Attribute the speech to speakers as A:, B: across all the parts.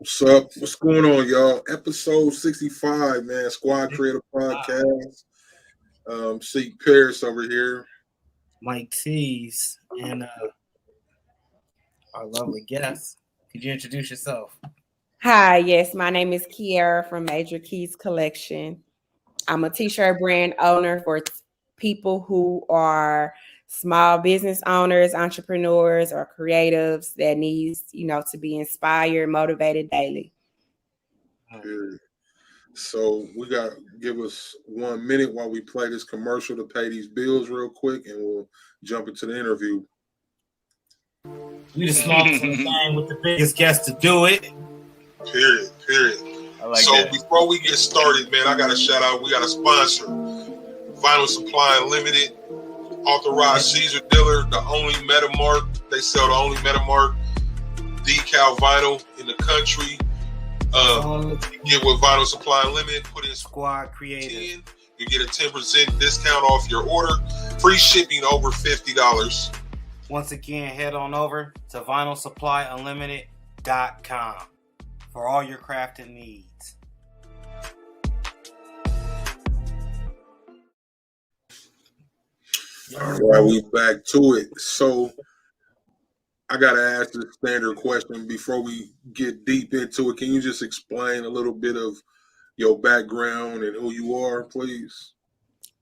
A: What's up? What's going on, y'all? Episode 65, man. Squad Creator Podcast. See Paris over here.
B: Mike T's and our lovely guest. Could you introduce yourself?
C: Hi, yes, my name is Kiara from Majorkees Collection. I'm a t-shirt brand owner for people who are small business owners, entrepreneurs, or creatives that needs, to be inspired, motivated daily.
A: Period. So we got to give us 1 minute while we play this commercial to pay these bills real quick, and we'll jump into the interview.
B: We the smallest in the game with the biggest guest to do it.
A: Period.
D: I like
A: so
D: that.
A: Before we get started, man, I got to shout out. We got a sponsor, Vinyl Supply Unlimited, authorized Caesar dealer, the only Metamark. They sell the only Metamark decal vinyl in the country. Get with Vinyl Supply Unlimited. Put in
B: Squad Creator.
A: 10, you get a 10% discount off your order. Free shipping over $50.
B: Once again, head on over to vinylsupplyunlimited.com for all your crafting needs.
A: All right, we back to it. So I got to ask the standard question before we get deep into it. Can you just explain a little bit of your background and who you are, please?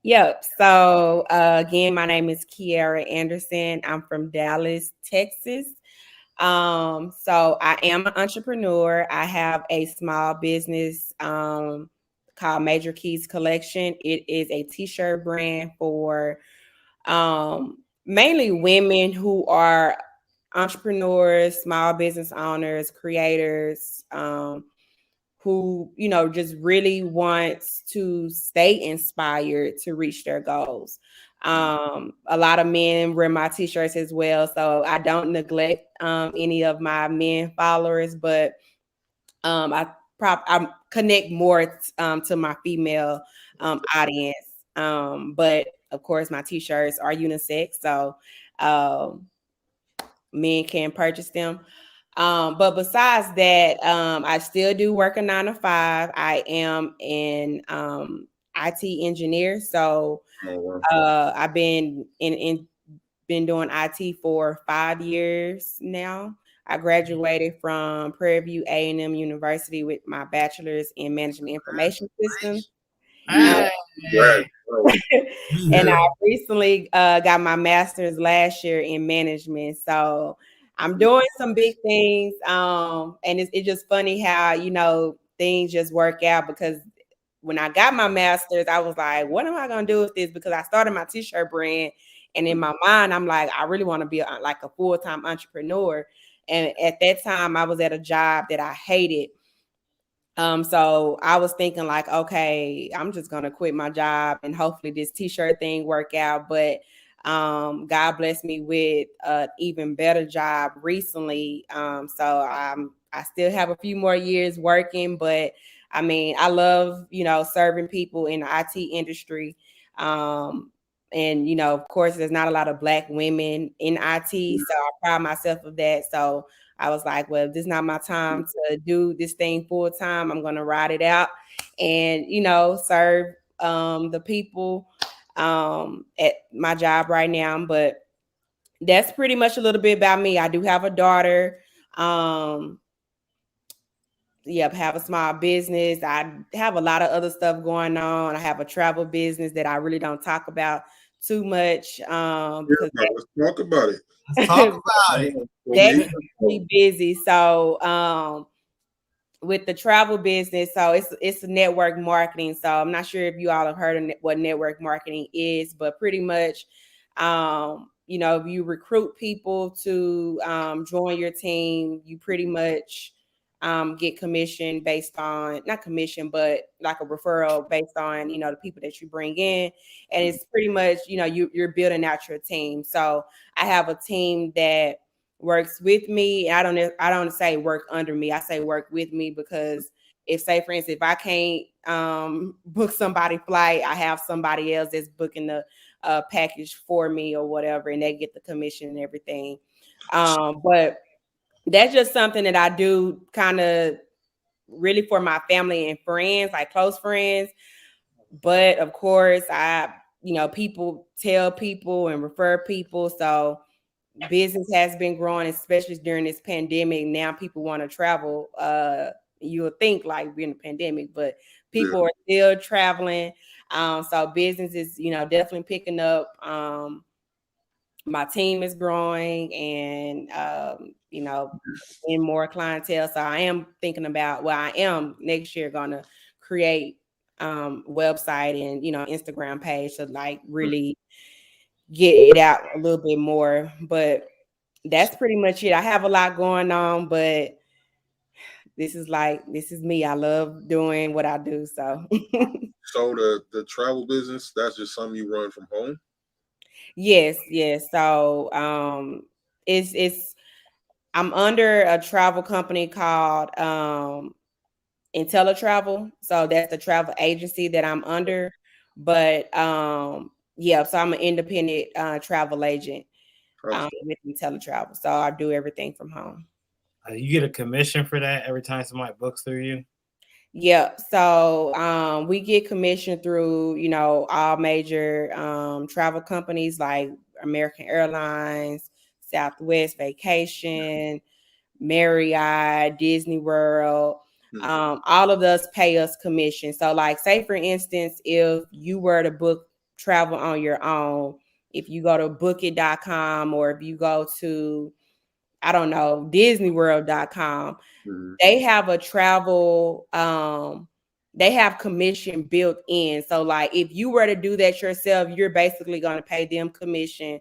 C: Yep. So again, my name is Kiara Anderson. I'm from Dallas, Texas. So I am an entrepreneur. I have a small business called Majorkees Collection. It is a t-shirt brand for mainly women who are entrepreneurs, small business owners, creators, who, just really wants to stay inspired to reach their goals. A lot of men wear my t-shirts as well, so I don't neglect any of my men followers, but I connect more to my female audience. But of course, my t-shirts are unisex, so men can purchase them. But besides that, I still do work a 9 to 5. I am an IT engineer, so I've been been doing IT for 5 years now. I graduated from Prairie View A&M University with my bachelor's in management information systems. And I recently got my master's last year in management. So I'm doing some big things. And it's just funny how, things just work out, because when I got my master's, I was like, what am I going to do with this? Because I started my t-shirt brand. And in my mind, I'm like, I really want to be like a full-time entrepreneur. And at that time, I was at a job that I hated. So I was thinking like, okay, I'm just going to quit my job and hopefully this t-shirt thing work out. But God blessed me with an even better job recently. So I still have a few more years working, but I mean, I love, serving people in the IT industry. And, of course, there's not a lot of Black women in IT, so I pride myself of that. So I was like, well, this is not my time to do this thing full time. I'm going to ride it out and, serve the people at my job right now. But that's pretty much a little bit about me. I do have a daughter. Have a small business. I have a lot of other stuff going on. I have a travel business that I really don't talk about too much.
A: Let's talk about it.
C: That's really busy. So with the travel business, so it's network marketing. So I'm not sure if you all have heard of what network marketing is, but pretty much if you recruit people to join your team, you pretty much get commission based on, not commission, but like a referral based on, the people that you bring in. And it's pretty much, you're building out your team. So I have a team that works with me. I don't say work under me. I say work with me, because if, say, for instance, if I can't book somebody flight, I have somebody else that's booking the package for me or whatever, and they get the commission and everything. But that's just something that I do kind of really for my family and friends, like close friends. But of course, people tell people and refer people. So business has been growing, especially during this pandemic. Now people want to travel. You would think like we're in a pandemic, but people are still traveling. So business is, definitely picking up. My team is growing and, in more clientele. So I am thinking about, I am next year going to create website and, Instagram page to like really get it out a little bit more. But that's pretty much it. I have a lot going on, but this is me. I love doing what I do. So
A: So the travel business, that's just something you run from home?
C: yes. So it's I'm under a travel company called Untitled. So that's the travel agency that I'm under. But so I'm an independent travel agent with Untitled. So I do everything from home.
B: You get a commission for that every time somebody books through you?
C: Yeah. So we get commission through, all major travel companies like American Airlines, Southwest Vacation, Marriott, Disney World. All of us pay us commission. So like say for instance, if you were to book travel on your own, if you go to bookit.com or if you go to, I don't know, disneyworld.com, they have a travel, they have commission built in. So like if you were to do that yourself, you're basically going to pay them commission.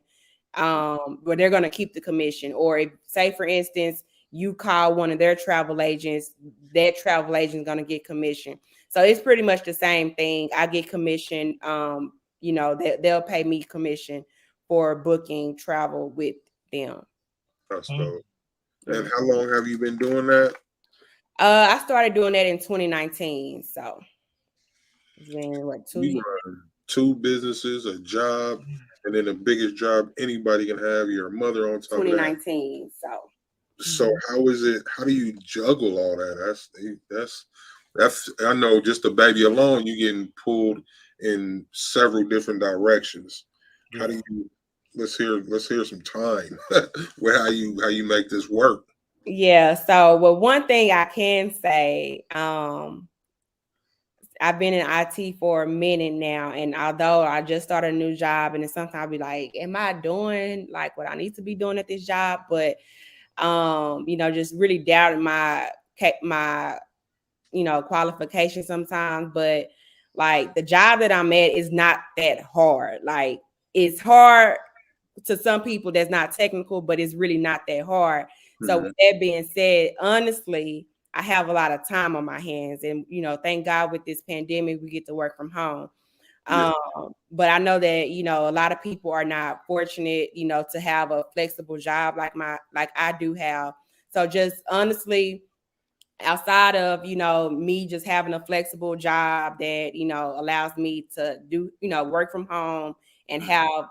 C: But they're going to keep the commission. Or if, say for instance, you call one of their travel agents, that travel agent is going to get commission. So it's pretty much the same thing. I get commission. They'll pay me commission for booking travel with them.
A: That's dope. And how long have you been doing that?
C: I started doing that in 2019. So it's been 2
A: You
C: years.
A: run 2 businesses, a job, and then the biggest job anybody can have, your mother on top of that.
C: 2019.
A: So how is it? How do you juggle all that? That's I know just a baby alone, you getting pulled in several different directions. How do you? Let's hear some time where how you make this work.
C: Yeah. So, well, one thing I can say, I've been in IT for a minute now, and although I just started a new job, and then sometimes I'll be like, "Am I doing like what I need to be doing at this job?" But just really doubting my qualification sometimes. But like the job that I'm at is not that hard. Like it's hard to some people that's not technical, but it's really not that hard. So with that being said, honestly, I have a lot of time on my hands, and thank God with this pandemic, we get to work from home. But I know that a lot of people are not fortunate, to have a flexible job like I do have. So just honestly, outside of me just having a flexible job that allows me to do work from home and have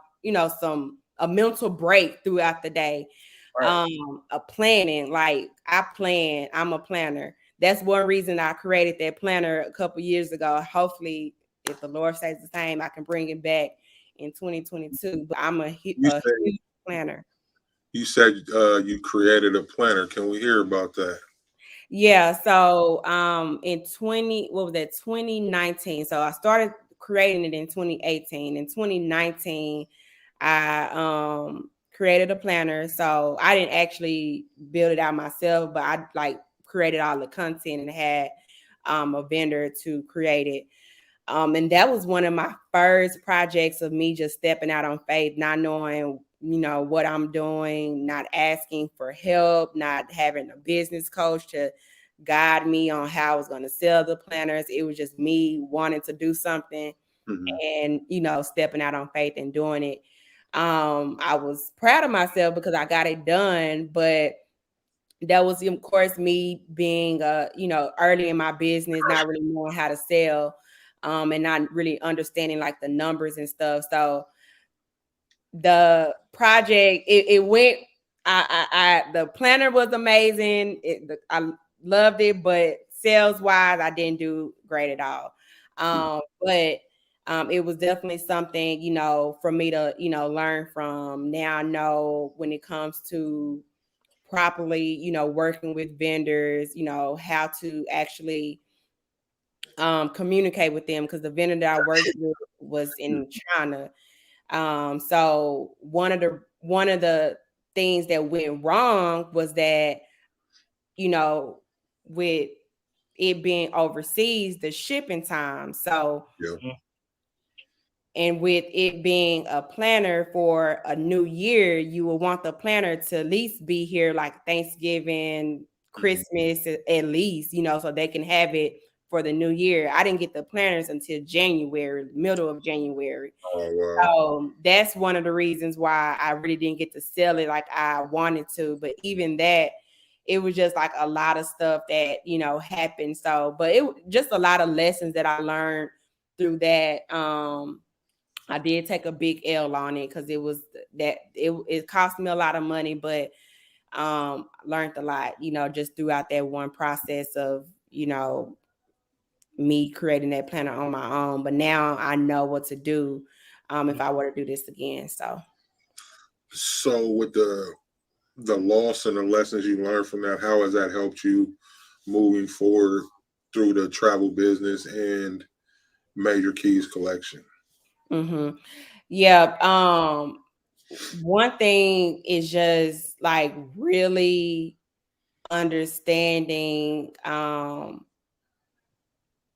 C: a mental break throughout the day. A planning, like I'm a planner. That's one reason I created that planner a couple years ago. Hopefully, if the Lord stays the same, I can bring it back in 2022. But I'm a huge planner.
A: You said you created a planner. Can we hear about that?
C: Yeah, so in 2019. So I started creating it in 2018. In 2019, I created a planner. So I didn't actually build it out myself, but I like created all the content and had a vendor to create it. And that was one of my first projects of me just stepping out on faith, not knowing, what I'm doing, not asking for help, not having a business coach to guide me on how I was going to sell the planners. It was just me wanting to do something and, stepping out on faith and doing it. I was proud of myself because I got it done, but that was, of course, me being, early in my business, not really knowing how to sell, and not really understanding like the numbers and stuff. So the project, it went. The planner was amazing. I loved it, but sales wise, I didn't do great at all. But it was definitely something, you know, for me to, you know, learn from. Now I know when it comes to properly, you know, working with vendors, you know, how to actually communicate with them, because the vendor that I worked with was in China. So one of the things that went wrong was that, you know, with it being overseas, the shipping time. So,
A: Yeah.
C: and with it being a planner for a new year, you will want the planner to at least be here like Thanksgiving, Christmas, at least, you know, so they can have it for the new year. I didn't get the planners until January, middle of January.
A: Oh wow.
C: So that's one of the reasons why I really didn't get to sell it like I wanted to. But even that, it was just like a lot of stuff that, you know, happened. So, but it just a lot of lessons that I learned through that. I did take a big L on it because it cost me a lot of money, but learned a lot, you know, just throughout that one process of, you know, me creating that planner on my own. But now I know what to do if I were to do this again.
A: So with the loss and the lessons you learned from that, how has that helped you moving forward through the travel business and Majorkees Collection?
C: Mm-hmm. Yeah. One thing is just like really understanding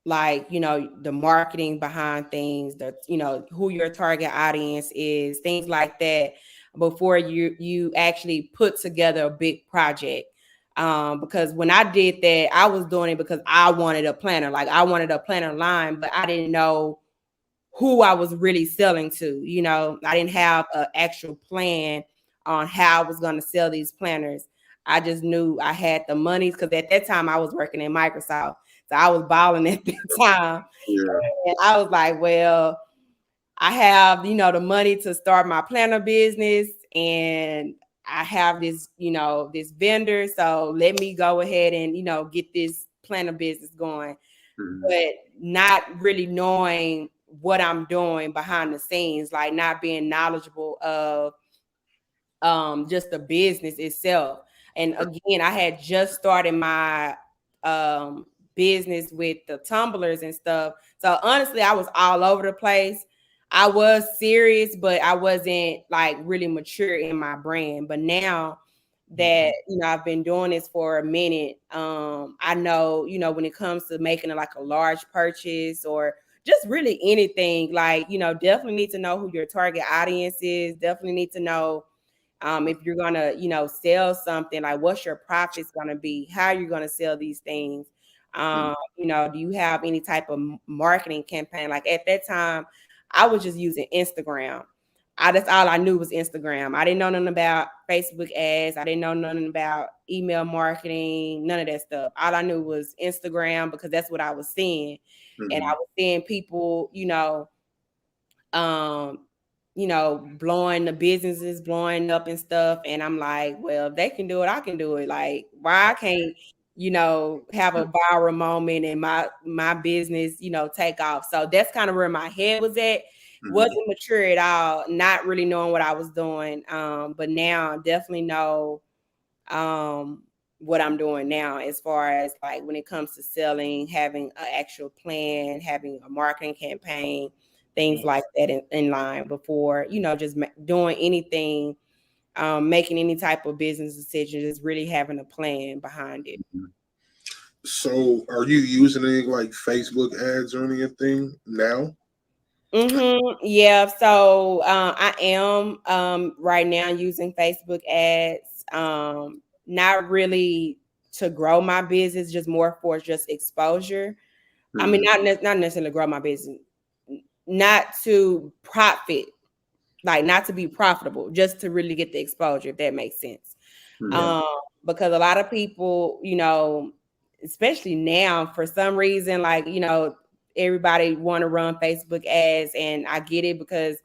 C: like, you know, the marketing behind things, the, you know, who your target audience is, things like that, before you actually put together a big project. Because when I did that, I was doing it because I wanted a planner, like I wanted a planner line, but I didn't know who I was really selling to. You know, I didn't have an actual plan on how I was going to sell these planners. I just knew I had the money because at that time I was working in Microsoft. So I was balling at that time.
A: Yeah.
C: And I was like, well, I have, you know, the money to start my planner business, and I have this, you know, this vendor. So let me go ahead and, you know, get this planner business going. But not really knowing what I'm doing behind the scenes, like not being knowledgeable of just the business itself. And again, I had just started my business with the tumblers and stuff. So honestly, I was all over the place. I was serious, but I wasn't like really mature in my brand. But now that, you know, I've been doing this for a minute, I know, you know, when it comes to making like a large purchase or just really anything, like, you know, definitely need to know who your target audience is. Definitely need to know if you're gonna, you know, sell something, like what's your profits gonna be, how you're gonna sell these things. You know, do you have any type of marketing campaign? Like at that time, I was just using Instagram. That's all I knew was Instagram. I didn't know nothing about Facebook ads. I didn't know nothing about email marketing, none of that stuff. All I knew was Instagram because that's what I was seeing. And I was seeing people, um, blowing the businesses, blowing up and stuff. And I'm like, well, if they can do it, I can do it. Like, why I can't, you know, have a viral moment and my business, you know, take off. So that's kind of where my head was at. Wasn't mature at all, not really knowing what I was doing. But now I definitely know what I'm doing now as far as like when it comes to selling, having an actual plan, having a marketing campaign, things like that in line before, you know, just doing anything, making any type of business decision, just really having a plan behind it.
A: So, are you using any like Facebook ads or anything now?
C: Yeah. So I am right now using Facebook ads. Not really to grow my business, just more for just exposure. I mean, not necessarily grow my business, not to profit, like not to be profitable, just to really get the exposure, if that makes sense. Um, because a lot of people, you know, especially now, for some reason, like, you know, everybody want to run Facebook ads, and I get it because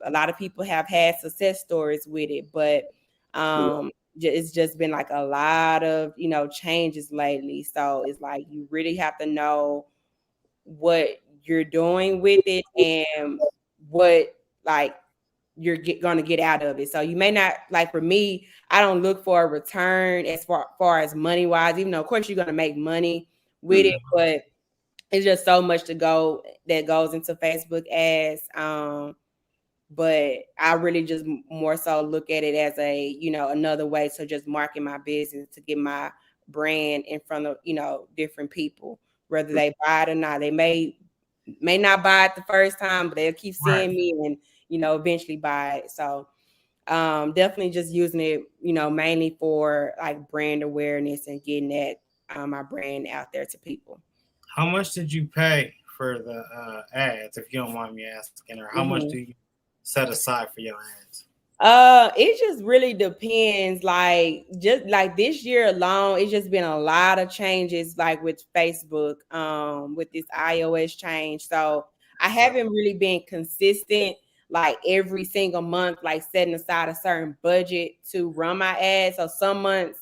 C: a lot of people have had success stories with it, but it's just been like a lot of, changes lately. So it's like you really have to know what you're doing with it and what like you're going to get out of it. So you may not, like for me, I don't look for a return as far as money wise, even though of course you're going to make money with it, but it's just so much that goes into Facebook ads. But I really just more so look at it as a, another way to just market my business, to get my brand in front of, different people, whether they buy it or not. They may not buy it the first time, but they'll keep seeing me and, eventually buy it. So definitely just using it, mainly for like brand awareness and getting that my brand out there to people.
B: How much did you pay for the ads, if you don't mind me asking, or how much do you set aside for your ads?
C: It just really depends. Like just like this year alone, it's just been a lot of changes, like with Facebook, with this iOS change. So I haven't really been consistent, like every single month, like setting aside a certain budget to run my ads. So some months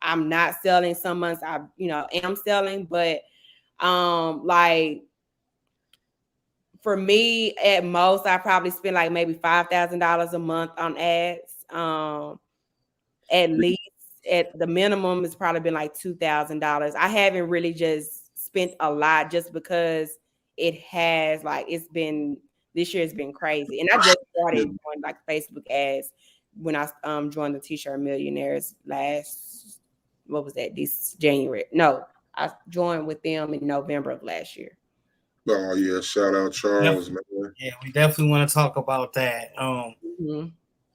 C: I'm not selling, some months I, am selling, but like for me, at most, I probably spend like maybe $5,000 a month on ads. At least, at the minimum, it's probably been like $2,000. I haven't really just spent a lot just because it has this year has been crazy, and I just started doing like Facebook ads when I joined the T-shirt Millionaires this January. No, I joined with them in November of last year.
A: Oh yeah, shout out Charles, man.
B: Yeah, we definitely want to talk about that.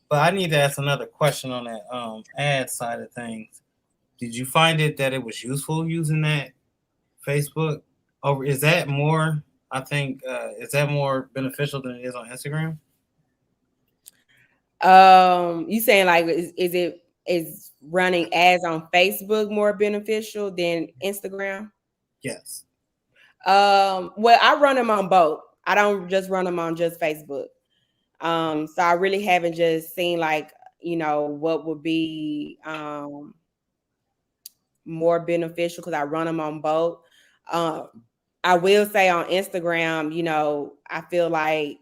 B: But I need to ask another question on that ad side of things. Did you find that it was useful using that Facebook? Or is that more? I think is that more beneficial than it is on Instagram?
C: You saying like is running ads on Facebook more beneficial than Instagram?
B: Yes.
C: Well, I run them on both. I don't just run them on just Facebook. So I really haven't just seen like, what would be more beneficial because I run them on both. I will say on Instagram, I feel like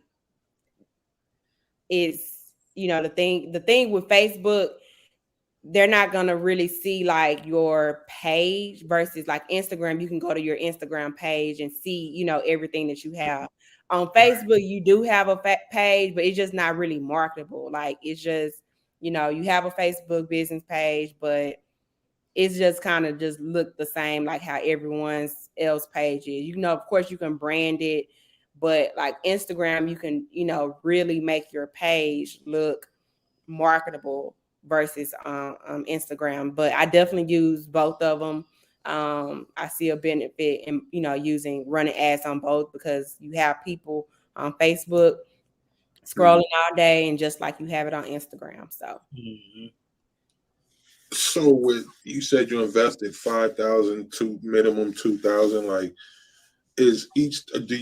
C: it's, the thing with Facebook, they're not going to really see like your page versus like Instagram. You can go to your Instagram page and see, everything that you have. On Facebook, you do have a page, but it's just not really marketable. Like it's just, you have a Facebook business page, but it's just kind of just look the same like how everyone's else page is. Of course you can brand it, but like Instagram, you can, really make your page look marketable versus Instagram. But I definitely use both of them. I see a benefit in, using running ads on both because you have people on Facebook scrolling all day and just like you have it on Instagram. So
A: So with you said you invested 5,000 to minimum 2,000, like is each do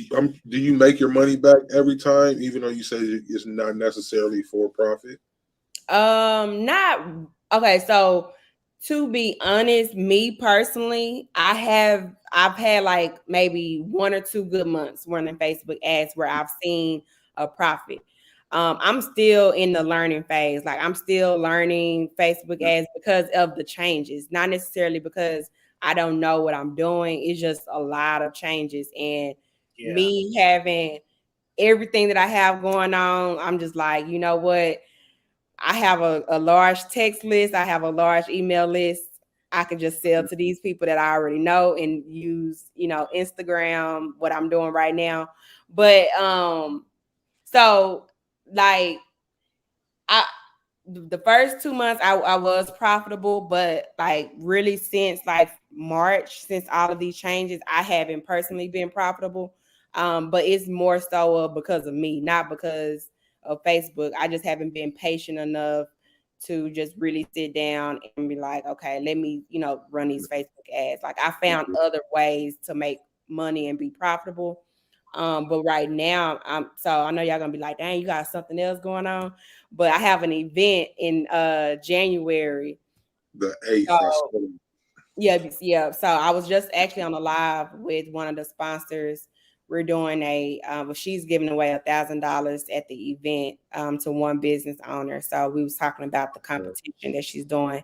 A: you make your money back every time, even though you say it's not necessarily for profit?
C: Not okay. So to be honest, me personally, I've had like maybe 1 or 2 good months running Facebook ads where I've seen a profit. I'm still in the learning phase. Like I'm still learning Facebook ads because of the changes, not necessarily because I don't know what I'm doing. It's just a lot of changes, and me having everything that I have going on, I'm just like, you know what? I have a large text list. I have a large email list. I can just sell to these people that I already know and use, Instagram, what I'm doing right now. But so like the first 2 months I was profitable, but like really since like March, since all of these changes, I haven't personally been profitable. But it's more so because of me, not because of Facebook. I just haven't been patient enough to just really sit down and be like, okay, let me, run these Facebook ads. Like I found other ways to make money and be profitable. But right now, so I know y'all gonna be like, dang, you got something else going on. But I have an event in January
A: The 8th.
C: So, yeah. So I was just actually on a live with one of the sponsors. We're doing she's giving away $1,000 at the event to one business owner. So we was talking about the competition that she's doing.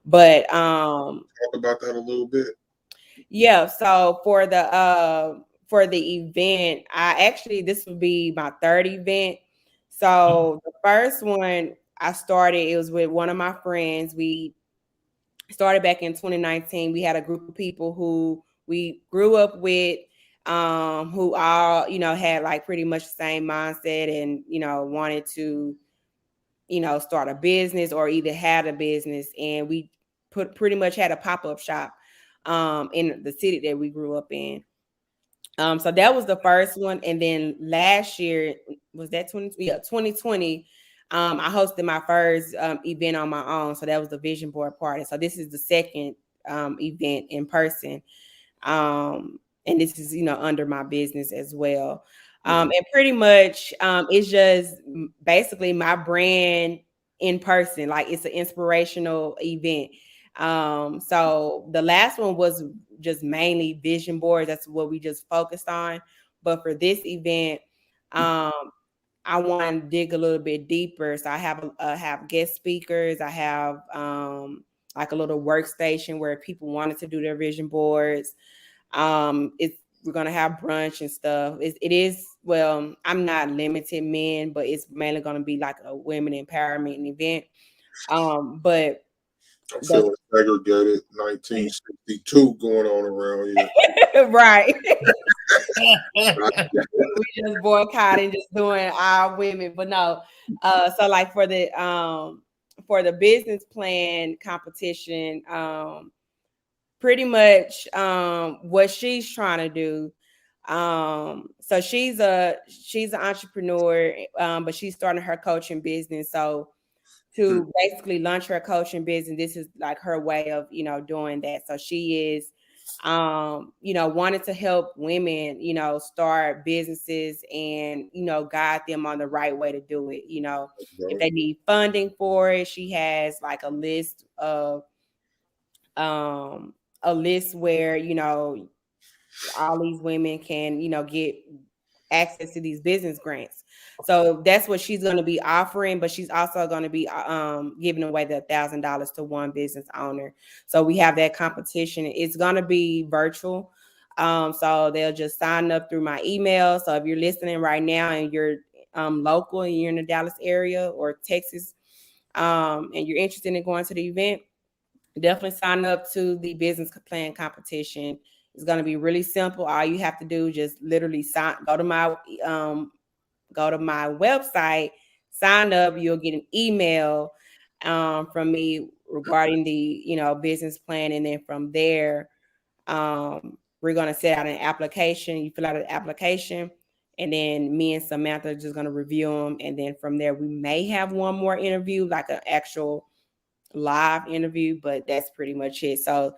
C: But
A: talk about that a little bit.
C: Yeah, so for the event, this would be my third event. So the first one I started, it was with one of my friends. We started back in 2019. We had a group of people who we grew up with, who all, had like pretty much the same mindset and, wanted to, start a business or either had a business. And we pretty much had a pop-up shop in the city that we grew up in. So that was the first one. And then last year, was that 2020, I hosted my first event on my own. So that was the vision board party. So this is the second event in person. And this is, under my business as well. And pretty much it's just basically my brand in person. Like it's an inspirational event. So the last one was just mainly vision boards. That's what we just focused on. But for this event, I want to dig a little bit deeper. So I have guest speakers. I have like a little workstation where people wanted to do their vision boards. We're gonna have brunch and stuff. It is well, I'm not limited men, but it's mainly gonna be like a women empowerment event. But
A: I'm feeling segregated 1962 going on around here.
C: Right. We just boycotting, just doing our women. But no, so like for the business plan competition, pretty much what she's trying to do. So she's an entrepreneur, but she's starting her coaching business. So to basically launch her coaching business, this is like her way of, doing that. So she is, wanted to help women, start businesses and, guide them on the right way to do it. If they need funding for it, she has like a list where, all these women can, get access to these business grants. So that's what she's going to be offering, but she's also going to be giving away the $1,000 to one business owner. So we have that competition. It's going to be virtual. So they'll just sign up through my email. So if you're listening right now and you're local and you're in the Dallas area or Texas, and you're interested in going to the event, definitely sign up to the business plan competition. It's going to be really simple. All you have to do is just literally go to my website, sign up. You'll get an email from me regarding the business plan, and then from there, we're going to set out an application. You fill out an application, and then me and Samantha are just going to review them, and then from there, we may have one more interview, like an actual live interview, but that's pretty much it. So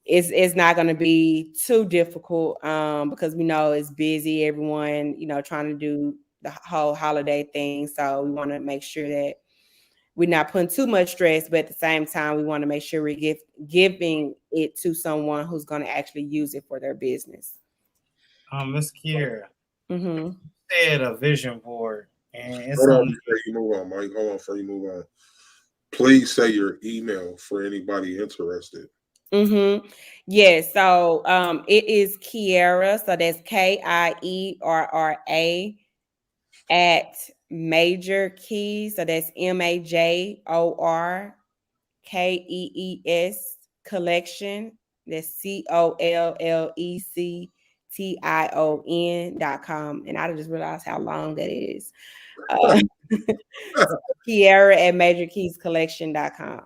C: it's not going to be too difficult because we know it's busy. Everyone, trying to do the whole holiday thing. So we want to make sure that we're not putting too much stress, but at the same time, we want to make sure we're giving it to someone who's going to actually use it for their business.
B: Miss Kiera, said a vision board, and it's
A: hold on before you move on, Mike. Hold on before you move on. Please say your email for anybody interested.
C: Yeah, so it is Kiera, so that's Kierra at Majorkees, so that's Majorkees Collection, that's COLLECTION.com, and I just realized how long that is. Kiera at MajorkeesCollection.com.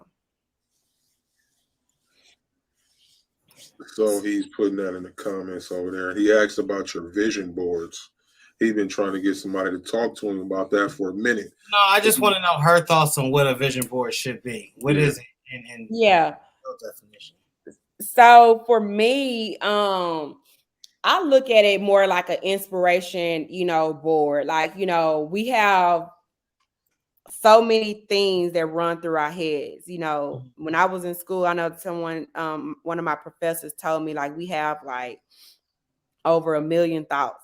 A: So he's putting that in the comments over there. He asked about your vision boards. He's been trying to get somebody to talk to him about that for a minute.
B: No, I just want to know her thoughts on what a vision board should be. What is it in definition?
C: So for me, I look at it more like an inspiration, board. Like, we have so many things that run through our heads. You know, when I was in school, I know someone, one of my professors told me like we have like over 1 million thoughts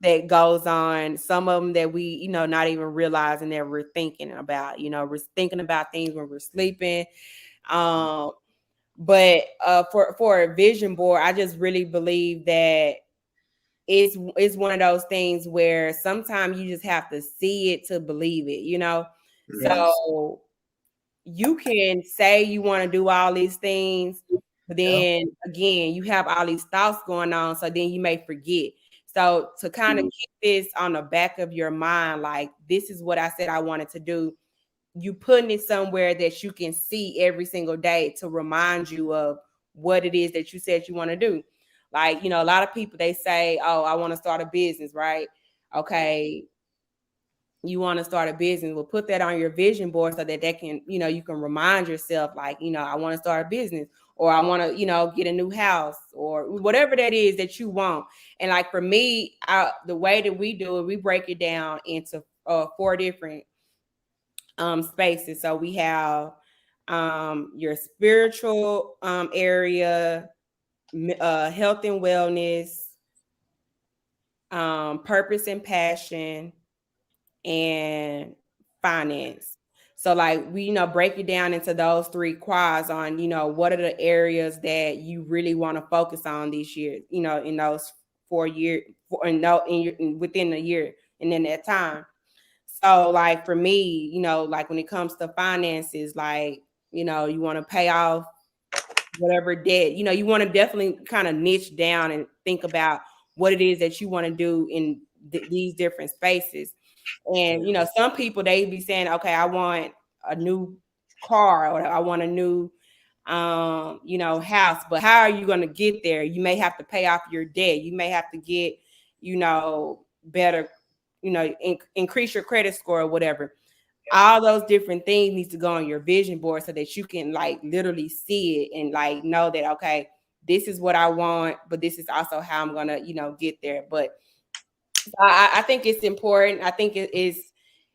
C: that goes on. Some of them that we, you know, not even realizing that we're thinking about. You know, we're thinking about things when we're sleeping. But for a vision board, I just really believe that it's one of those things where sometimes you just have to see it to believe it, you know.
A: Yes.
C: So you can say you want to do all these things, but then again, you have all these thoughts going on, so then you may forget. So to kind of keep this on the back of your mind, like this is what I said I wanted to do, you putting it somewhere that you can see every single day to remind you of what it is that you said you want to do. Like, you know, a lot of people, they say, oh, I want to start a business, right? Okay, you want to start a business, well, put that on your vision board so that they can, you know, you can remind yourself like, you know, I want to start a business, or I want to, you know, get a new house, or whatever that is that you want. And like for me, the way that we do it, we break it down into 4 different spaces. So we have your spiritual area, health and wellness, purpose and passion, and finance. So like we, you know, break it down into those 3 quads on, you know, what are the areas that you really want to focus on this year, you know, in those 4 years, within a year and in that time. So like for me, you know, like when it comes to finances, like, you know, you want to pay off whatever debt, you know, you want to definitely kind of niche down and think about what it is that you want to do in these different spaces. And, you know, some people, they be saying, okay, I want a new car, or I want a new, you know, house. But how are you going to get there? You may have to pay off your debt. You may have to get, you know, better, you know, increase your credit score or whatever. All those different things needs to go on your vision board so that you can like literally see it and like know that, okay, this is what I want, but this is also how I'm going to, you know, get there. But I think it's important. I think it is,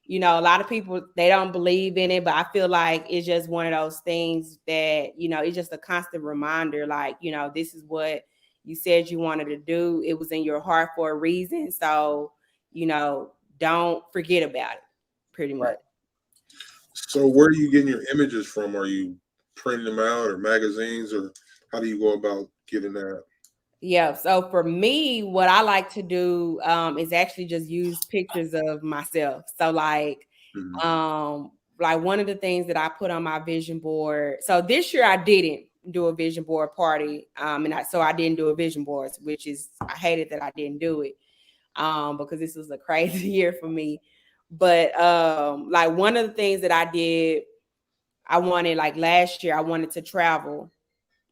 C: you know, a lot of people, they don't believe in it, but I feel like it's just one of those things that, you know, it's just a constant reminder, like, you know, this is what you said you wanted to do. It was in your heart for a reason. So, you know, don't forget about it, pretty much.
A: So where are you getting your images from? Are you printing them out, or magazines, or how do you go about getting that?
C: Yeah. So for me, what I like to do is actually just use pictures of myself. So like one of the things that I put on my vision board. So this year I didn't do a vision board party. So I didn't do a vision board, which is, I hated that I didn't do it. Because this was a crazy year for me. But like one of the things that I did, I wanted, like last year, I wanted to travel.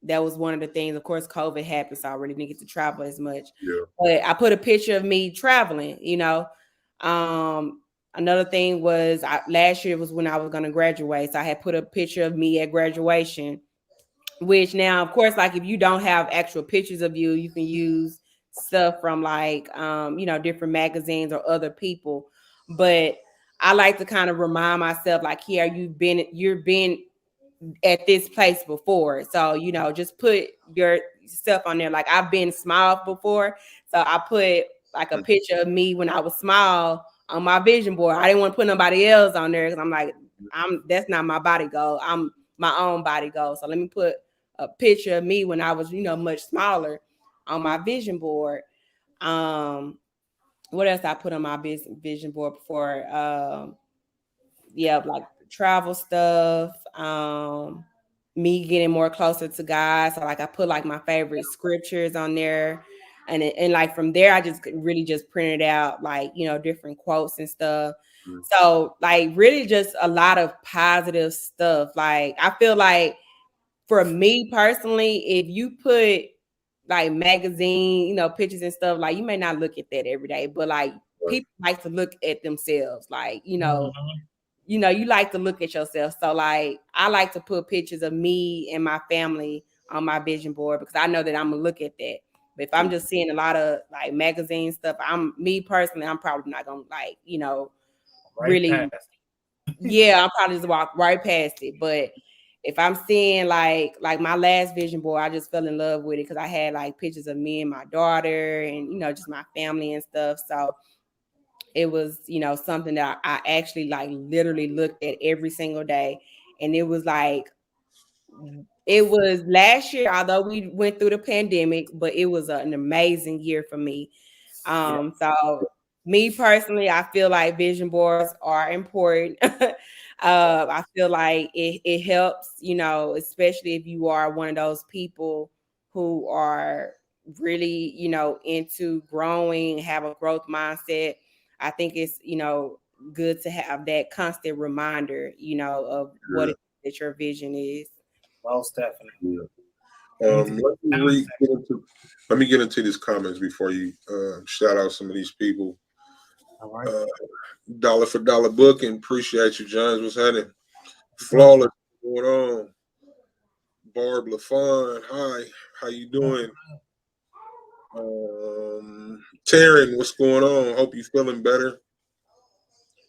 C: That was one of the things. Of course, COVID happened, so I really didn't get to travel as much.
A: Yeah.
C: But I put a picture of me traveling, you know. Another thing was last year was when I was going to graduate. So I had put a picture of me at graduation, which now, of course, like if you don't have actual pictures of you, you can use stuff from like, you know, different magazines or other people. But I like to kind of remind myself like, here, you've been at this place before. So, you know, just put your stuff on there. Like I've been small before. So I put like a picture of me when I was small on my vision board. I didn't want to put nobody else on there because I'm like, that's not my body goal. I'm my own body goal. So let me put a picture of me when I was, you know, much smaller on my vision board. What else I put on my vision board before? Yeah, like travel stuff, me getting more closer to God. So like I put like my favorite scriptures on there. And like from there, I just really just printed out like, you know, different quotes and stuff. So like really just a lot of positive stuff. Like I feel like for me personally, if you put like magazine, you know, pictures and stuff, like you may not look at that every day, but like people like to look at themselves, like, you know, you like to look at yourself. So like I like to put pictures of me and my family on my vision board because I know that I'm gonna look at that. But if I'm just seeing a lot of like magazine stuff, I'm probably not gonna like, you know,
B: Right
C: really
B: past.
C: Yeah, I'll probably just walk right past it. But if I'm seeing like my last vision board, I just fell in love with it because I had like pictures of me and my daughter and just my family and stuff. So it was something that I actually like literally looked at every single day. And it was last year, although we went through the pandemic, but it was an amazing year for me. So me personally, I feel like vision boards are important. I feel like it helps, especially if you are one of those people who are really, into growing, have a growth mindset. I think it's, good to have that constant reminder, of what it is that your vision is.
B: Most definitely.
A: Let me get into these comments before you shout out some of these people.
B: All right.
A: Dollar for dollar booking. Appreciate you, Jones. What's happening? Flawless. What's going on? Barb LaFon. Hi. How you doing? Taryn, what's going on? Hope you feeling better.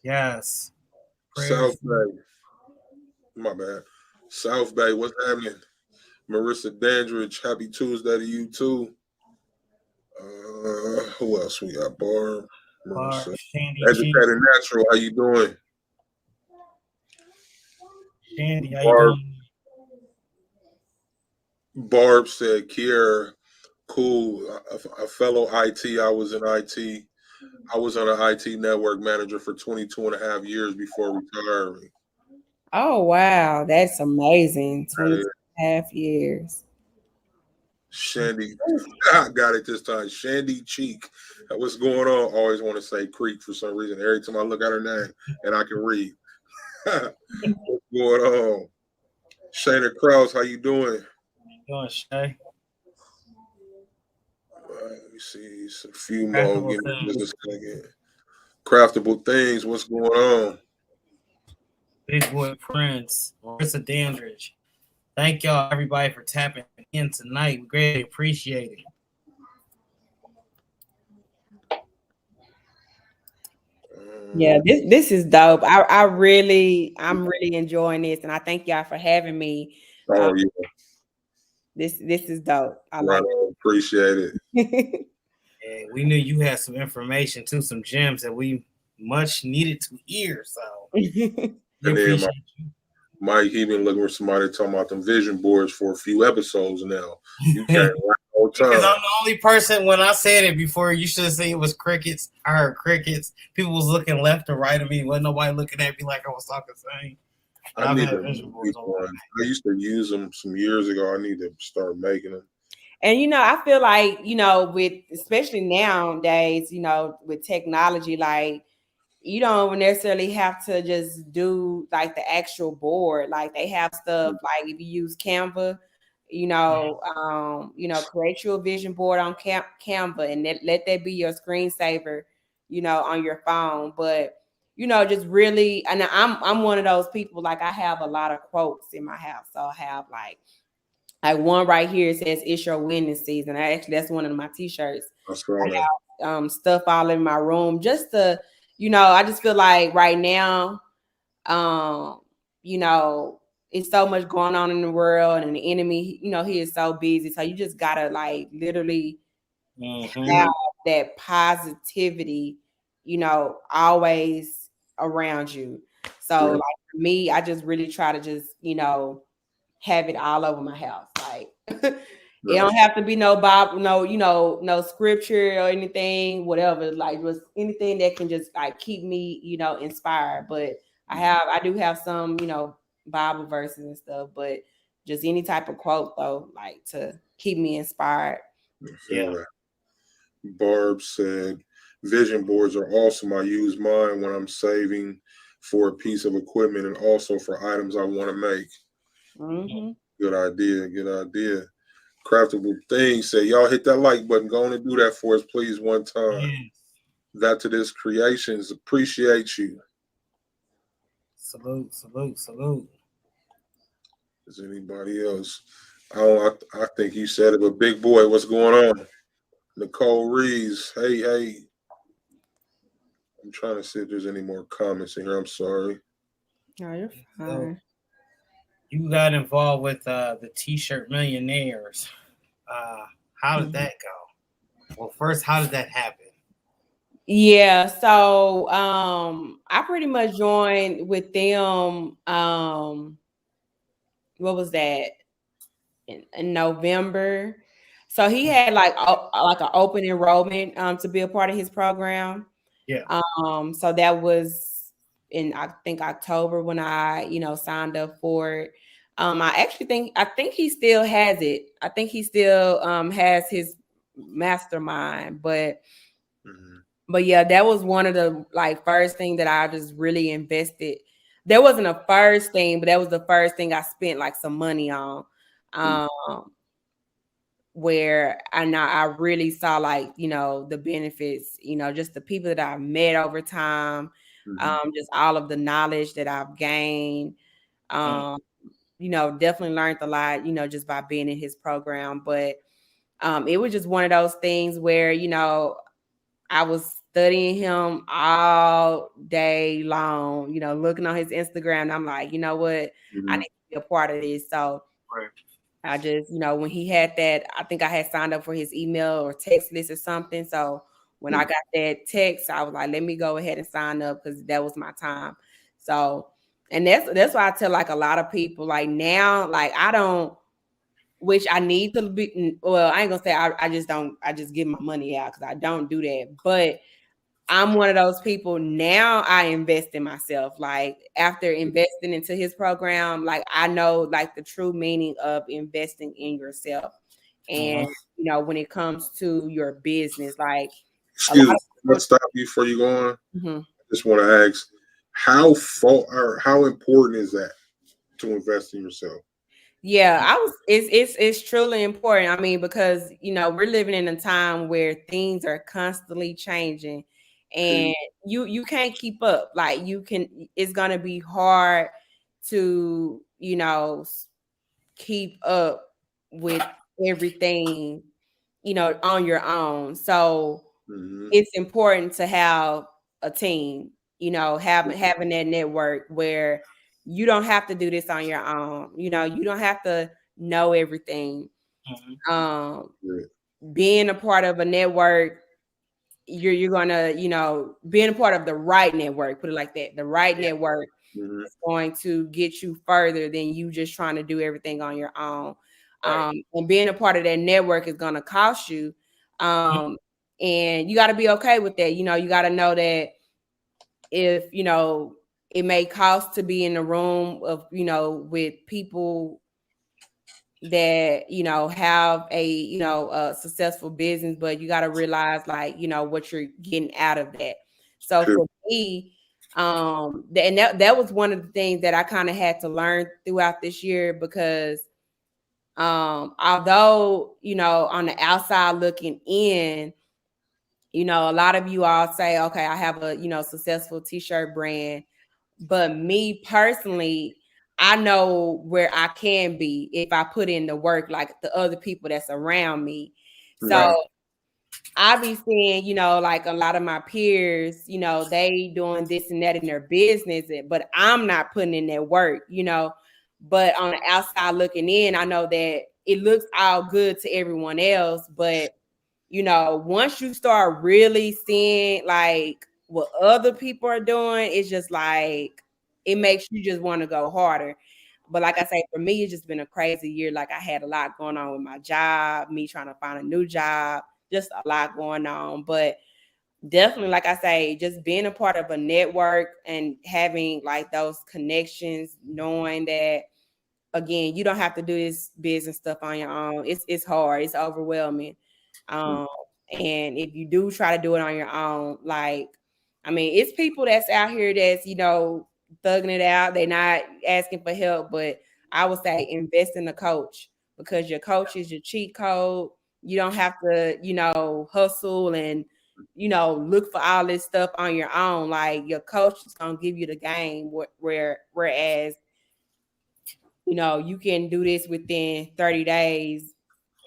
B: Yes.
A: South Bay. My bad. South Bay, what's happening? Marissa Dandridge, happy Tuesday to you too. Who else we got? Barb. Marissa. Educated Natural, how you doing?
B: Shandy, how you doing?
A: Barb said, Kiera, cool. A fellow IT. I was in IT. I was on an IT network manager for 22 and a half years before retiring.
C: Oh, wow. That's amazing. 22 and a half years.
A: Shandy, I got it this time. Shandy Cheek. What's going on? I always want to say Creek for some reason. Every time I look at her name and I can read. What's going on? Shayna Krause, how you doing?
B: How you doing, Shay?
A: Let me see. A few more. Give me just a second. Craftable Things. What's going on?
B: Big Boy Prince, Marissa Dandridge. Thank y'all, everybody, for tapping in tonight. We greatly appreciate it.
C: Yeah, this is dope. I'm really enjoying this, and I thank y'all for having me.
A: Oh yeah,
C: this is dope. I like it.
A: Appreciate it.
B: Yeah, we knew you had some information too, some gems that we much needed to hear. So we appreciate you.
A: Mike, he been looking for somebody talking about them vision boards for a few episodes now. You can't all time.
B: Because I'm the only person, when I said it before, you should have said it was crickets. I heard crickets. People was looking left and right of me. Wasn't nobody looking at me like I was talking same.
A: I used to use them some years ago. I need to start making them.
C: And I feel like with especially nowadays, with technology, like you don't necessarily have to just do like the actual board. Like they have stuff like if you use Canva, create your vision board on Canva and let that be your screensaver, on your phone. But just really, and I'm one of those people. Like I have a lot of quotes in my house, so I have like one right here says "It's your winning season." That's one of my T-shirts. I have stuff all in my room just to, I just feel like right now, it's so much going on in the world and the enemy, he is so busy. So you just gotta like literally have that positivity, always around you. So like for me, I just really try to just, have it all over my house. Like it don't have to be no Bible, no scripture or anything, whatever. Like just anything that can just like keep me, inspired. But I do have some, Bible verses and stuff, but just any type of quote though, like to keep me inspired.
A: Yeah. Barb said, vision boards are awesome. I use mine when I'm saving for a piece of equipment and also for items I want to make.
C: Mm-hmm.
A: Good idea. Craftable Things say, y'all hit that like button. Go on and do that for us, please, one time.
B: Yes.
A: That to this Creations. Appreciate you.
B: Salute.
A: Is anybody else? I think you said it, but Big Boy, what's going on? Nicole Reeves, hey. I'm trying to see if there's any more comments in here. I'm sorry.
C: No, you're
B: So
C: fine.
B: you got involved with the T-shirt millionaires. How did
C: Mhm.
B: that go? Well, first, how did that happen?
C: Yeah, so I pretty much joined with them. What was that in November? So he had like an open enrollment to be a part of his program.
B: Yeah.
C: So that was in I think October when I signed up for it. I think he still has it. I think he still has his mastermind, but
A: Mm-hmm.
C: but yeah, that was one of the like first thing that I just really invested. There wasn't a first thing, but that was the first thing I spent like some money on. Um, where I really saw like the benefits, just the people that I've met over time, just all of the knowledge that I've gained. Um, definitely learned a lot, just by being in his program. But it was just one of those things where I was studying him all day long, looking on his Instagram. And I'm like, you know what? I need to be a part of this. So
B: Right.
C: I just, when he had that, I think I had signed up for his email or text list or something. So when I got that text, I was like, let me go ahead and sign up because that was my time. So, and that's why I tell like a lot of people, like now, like I don't, which I need to be, well, I ain't gonna say I just don't, I just give my money out because I don't do that. But I'm one of those people now. I invest in myself. Like after investing into his program, like I know like the true meaning of investing in yourself. And when it comes to your business, like a lot
A: Excuse me,
C: of
A: let's
C: people.
A: stop you before you go on.
C: Mhm.
A: I just want to ask, how important is that to invest in yourself?
C: Yeah, it's truly important. I mean, because we're living in a time where things are constantly changing and you can't keep up. Like it's gonna be hard to, keep up with everything, on your own. So it's important to have a team, having that network where you don't have to do this on your own. You don't have to know everything. Um, being a part of a network, you're gonna, being a part of the right network, put it like that. The right network is going to get you further than you just trying to do everything on your own. And being a part of that network is gonna cost you. And you got to be okay with that. You got to know that if it may cost to be in a room of with people that have a successful business, but you got to realize like what you're getting out of that. So for me, and that was one of the things that I kind of had to learn throughout this year, because although on the outside looking in, a lot of you all say, okay, I have a successful t-shirt brand, but me personally, I know where I can be if I put in the work, like the other people that's around me. So I be seeing, like a lot of my peers, they doing this and that in their business, but I'm not putting in that work, But on the outside looking in, I know that it looks all good to everyone else, but once you start really seeing like what other people are doing, it's just like it makes you just want to go harder. But like I say, for me, it's just been a crazy year. Like I had a lot going on with my job, me trying to find a new job, just a lot going on. But definitely, like I say, just being a part of a network and having like those connections, knowing that again, you don't have to do this business stuff on your own. It's hard. It's overwhelming. Um, and if you do try to do it on your own, like, I mean, it's people that's out here that's, thugging it out. They're not asking for help, but I would say invest in a coach, because your coach is your cheat code. You don't have to, hustle and, look for all this stuff on your own. Like your coach is going to give you the game whereas you can do this within 30 days,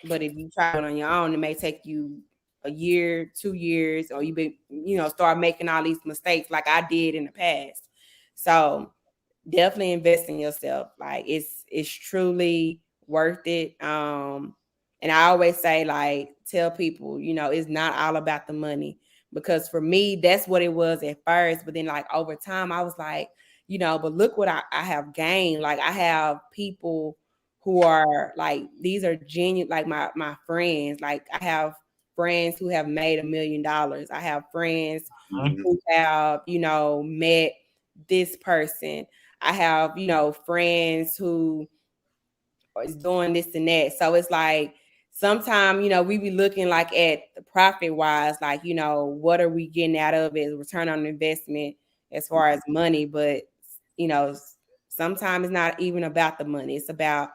C: but if you try it on your own, it may take you a year, 2 years, or start making all these mistakes like I did in the past. So definitely invest in yourself. Like it's truly worth it. And I always say, like, tell people, it's not all about the money, because for me, that's what it was at first. But then, like, over time, I was like, but look what I have gained. Like, I have people who are like, these are genuine, like my friends. Like, I have friends who have made $1 million. I have friends who have, met this person. I have, friends who is doing this and that. So it's like, sometimes, we be looking like at the profit wise, like, what are we getting out of it, return on investment as far as money. But, sometimes it's not even about the money. It's about,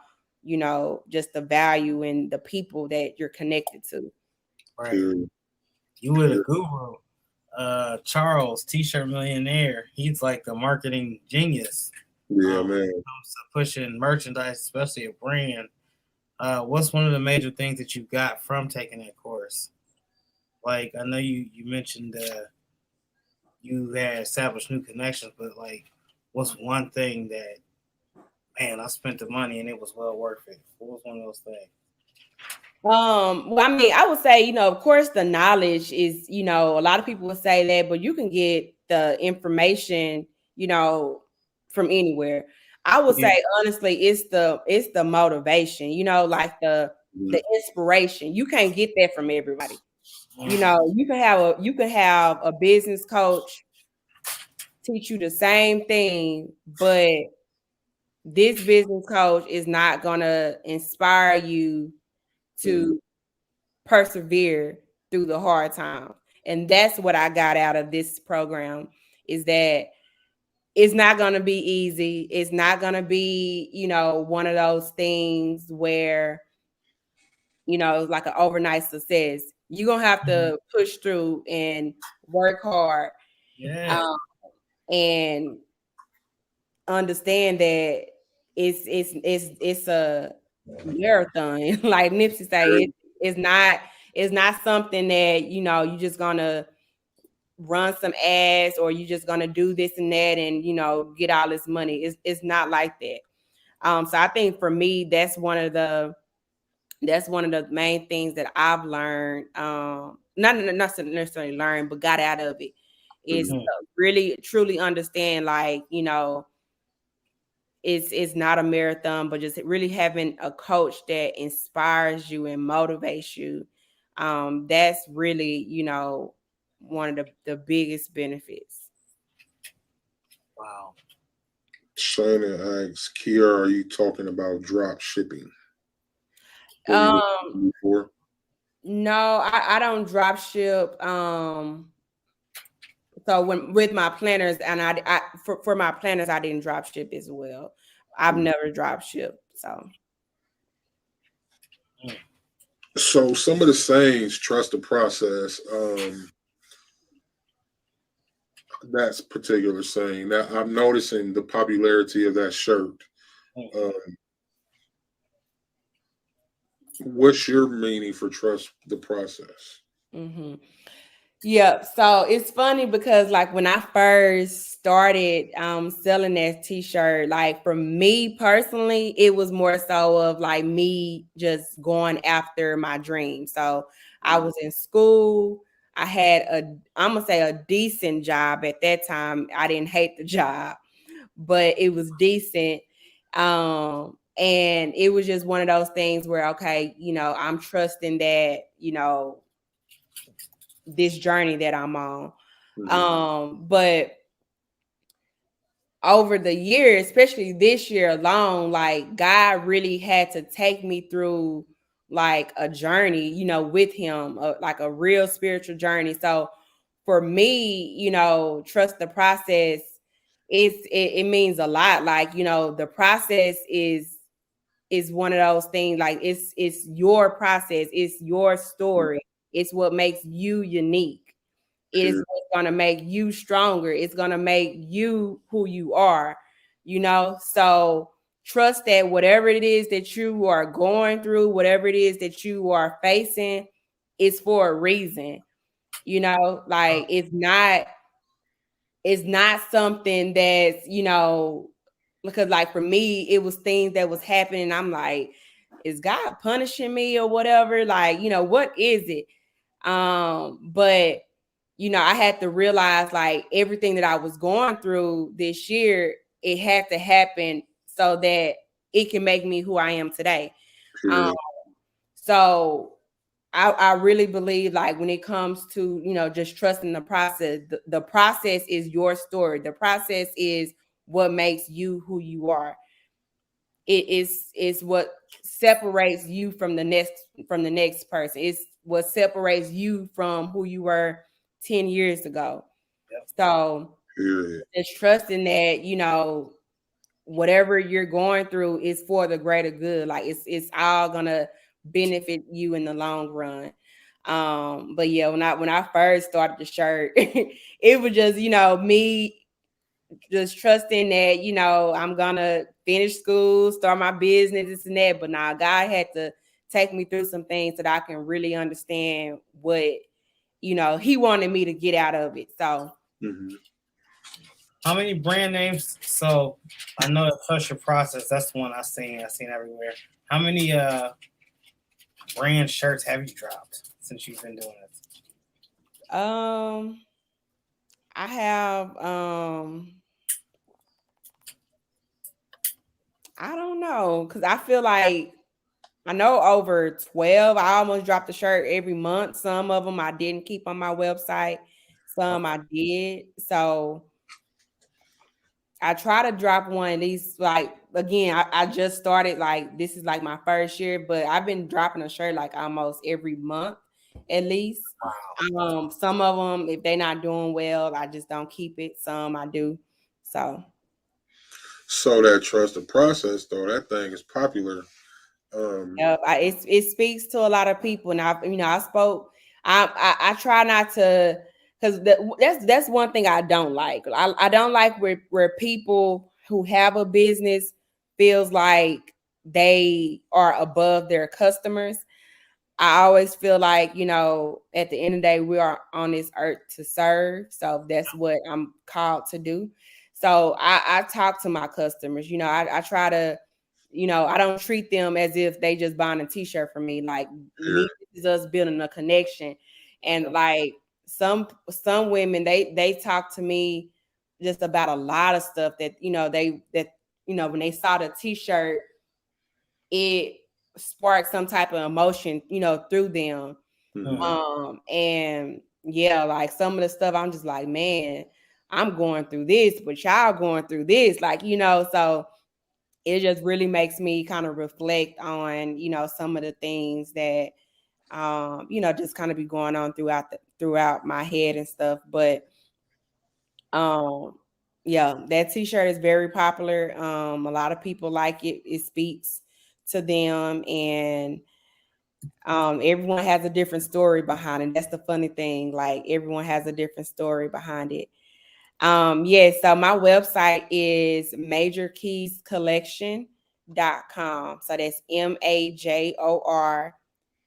C: just the value and the people that you're connected to.
B: Right. You were the guru. Charles, T-shirt millionaire. He's like the marketing genius.
D: Yeah, man.
B: When it comes to pushing merchandise, especially a brand. What's one of the major things that you got from taking that course? Like, I know you mentioned you had established new connections, but like, what's one thing that, man, I spent the money and it was well worth it? What was one of those things?
C: Well, I mean, I would say, of course, the knowledge is, a lot of people would say that, but you can get the information, from anywhere. I would say, honestly, it's the motivation, like the inspiration. You can't get that from everybody. You can have a business coach teach you the same thing, but this business coach is not gonna inspire you to persevere through the hard times. And that's what I got out of this program, is that it's not going to be easy. It's not going to be, one of those things where, like an overnight success. You're going to have to push through and work hard.
B: Yeah.
C: And understand that it's a marathon. Like Nipsey say, it's not something that, you just gonna run some ads, or you just gonna do this and that and, get all this money. It's not like that. So I think for me, that's one of the main things that I've learned. Not necessarily learned, but got out of it, is to really truly understand, like, it's not a marathon, but just really having a coach that inspires you and motivates you. That's really, one of the biggest benefits.
B: Wow.
D: Shana asks, Kiara, are you talking about drop shipping?
C: No, I don't drop ship. So with my planners, and I for my planners, I didn't drop ship as well. I've never drop shipped.
D: So some of the sayings, trust the process. That's particular saying. Now I'm noticing the popularity of that shirt. What's your meaning for trust the process?
C: Yeah, so it's funny because, like, when I first started selling that t-shirt, like, for me personally, it was more so of like me just going after my dream. So I was in school. I had I'm gonna say, a decent job at that time. I didn't hate the job, but it was decent. And it was just one of those things where, okay, I'm trusting that, this journey that I'm on. But over the years, especially this year alone, like, God really had to take me through like a journey, with him, like a real spiritual journey. So for me, trust the process. It means a lot. Like, the process is one of those things. Like, it's your process. It's your story. It's what makes you unique. It is what's going to make you stronger. It's going to make you who you are, So trust that whatever it is that you are going through, whatever it is that you are facing, is for a reason. Like, it's not something that's, because like for me, it was things that was happening. I'm like, is God punishing me or whatever? Like, what is it? But I had to realize like everything that I was going through this year, it had to happen so that it can make me who I am today. So I really believe like when it comes to, just trusting the process, the process is your story. The process is what makes you who you are. It is what separates you from the next person. It's what separates you from who you were 10 years ago. Yep. So just trusting that, whatever you're going through is for the greater good. Like it's all gonna benefit you in the long run. But yeah, when I first started the shirt, it was just, me just trusting that, I'm gonna finish school, start my business, this and that. But now God had to take me through some things so that I can really understand what, he wanted me to get out of it. So
B: how many brand names? So I know the Trust Your Process, that's the one I've seen everywhere. How many brand shirts have you dropped since you've been doing it?
C: I have I don't know, because I feel like I know over 12. I almost dropped a shirt every month. Some of them I didn't keep on my website. Some I did. So I try to drop one of these, like, again, I just started, like, this is like my first year, but I've been dropping a shirt like almost every month at least. Wow. Some of them, if they're not doing well, I just don't keep it. Some I do. So
D: that trust the process, though, that thing is popular.
C: It speaks to a lot of people, and I spoke. I try not to, because that's one thing I don't like. I don't like where people who have a business feels like they are above their customers. I always feel like, at the end of the day, we are on this earth to serve. So that's what I'm called to do. So I talk to my customers. I try to, I don't treat them as if they just buying a t-shirt from me. Like, me, this is us building a connection. And like some women, they talk to me just about a lot of stuff that, when they saw the t-shirt, it sparked some type of emotion, through them. And yeah, like some of the stuff I'm just like, man, I'm going through this, but y'all going through this, like, so it just really makes me kind of reflect on, some of the things that, just kind of be going on throughout my head and stuff. But, yeah, that t-shirt is very popular. A lot of people like it. It speaks to them, and everyone has a different story behind it. That's the funny thing. Like, everyone has a different story behind it. So my website is Majorkees Collection.com. So that's MAJOR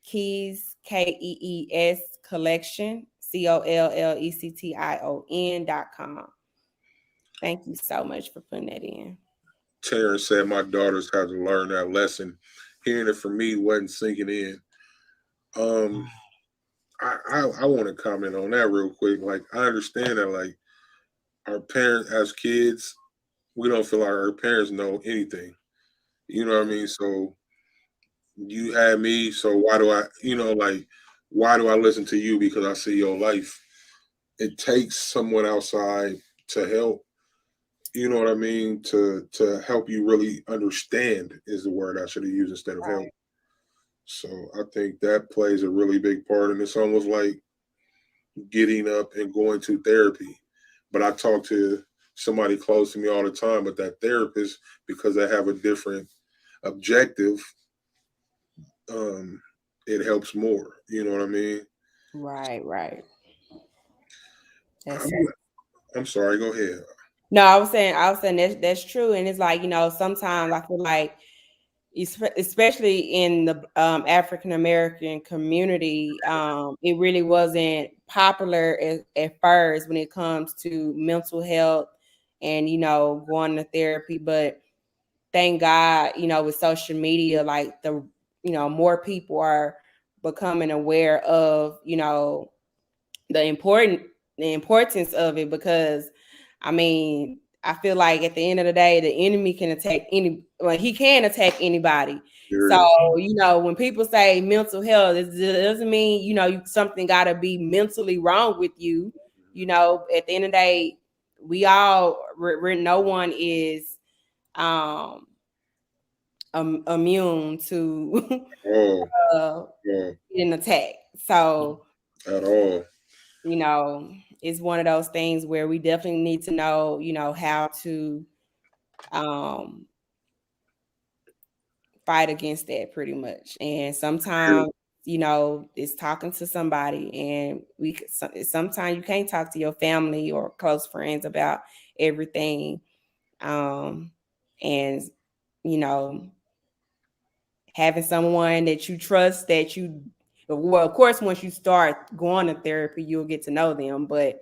C: Keys KEES Collection COLLECTION.com. Thank you so much for putting that in.
D: Terrence said my daughters had to learn that lesson. Hearing it from me wasn't sinking in. I want to comment on that real quick. Like, I understand that, like, our parents as kids, we don't feel like our parents know anything. You know what I mean? So you had me, so why do I listen to you because I see your life? It takes someone outside to help. You know what I mean? To help you really understand is the word I should have used instead of help. So I think that plays a really big part, and it's almost like getting up and going to therapy. But I talk to somebody close to me all the time, but that therapist, because they have a different objective, it helps more. You know what I mean?
C: Right.
D: I'm sorry, go ahead.
C: No, I was saying that's true. And it's like, sometimes I feel like, especially in the African American community, it really wasn't popular at first when it comes to mental health and, going to therapy. But thank God, with social media, like more people are becoming aware of, the importance of it, because I feel like at the end of the day, the enemy can attack he can attack anybody. So, when people say mental health, it doesn't mean, something got to be mentally wrong with you. At the end of the day, we all, no one is immune to getting attacked. So,
D: at all.
C: It's one of those things where we definitely need to know, how to fight against that, pretty much. And sometimes, it's talking to somebody, and sometimes you can't talk to your family or close friends about everything. And, having someone that you trust, well, of course, once you start going to therapy, you'll get to know them. But,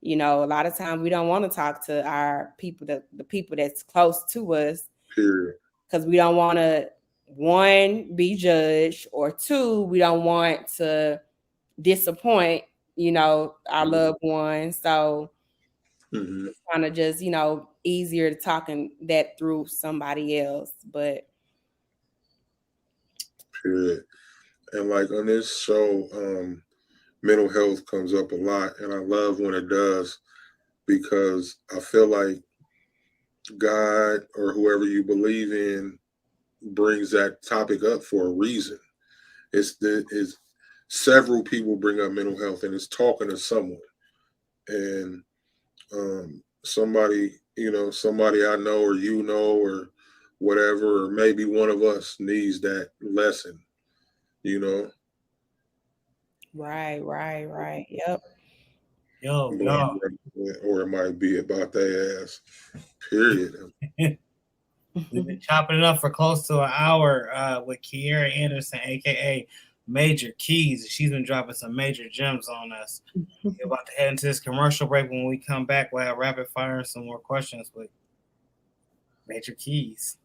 C: a lot of times we don't want to talk to our people, the people that's close to us, because we don't want to, one, be judged, or two, we don't want to disappoint, our loved ones. So it's kind of just, easier to talking that through somebody else. But
D: period. And like on this show, mental health comes up a lot, and I love when it does, because I feel like God or whoever you believe in brings that topic up for a reason. It's several people bring up mental health, and it's talking to someone, and somebody I know, or or whatever, or maybe one of us needs that lesson.
C: Right. Yep.
B: Yo.
D: Or it might be about their ass. Period.
B: We've been chopping it up for close to an hour with Kiera Anderson, aka Majorkees. She's been dropping some major gems on us. We're about to head into this commercial break. When we come back, we'll have rapid fire and some more questions with Majorkees.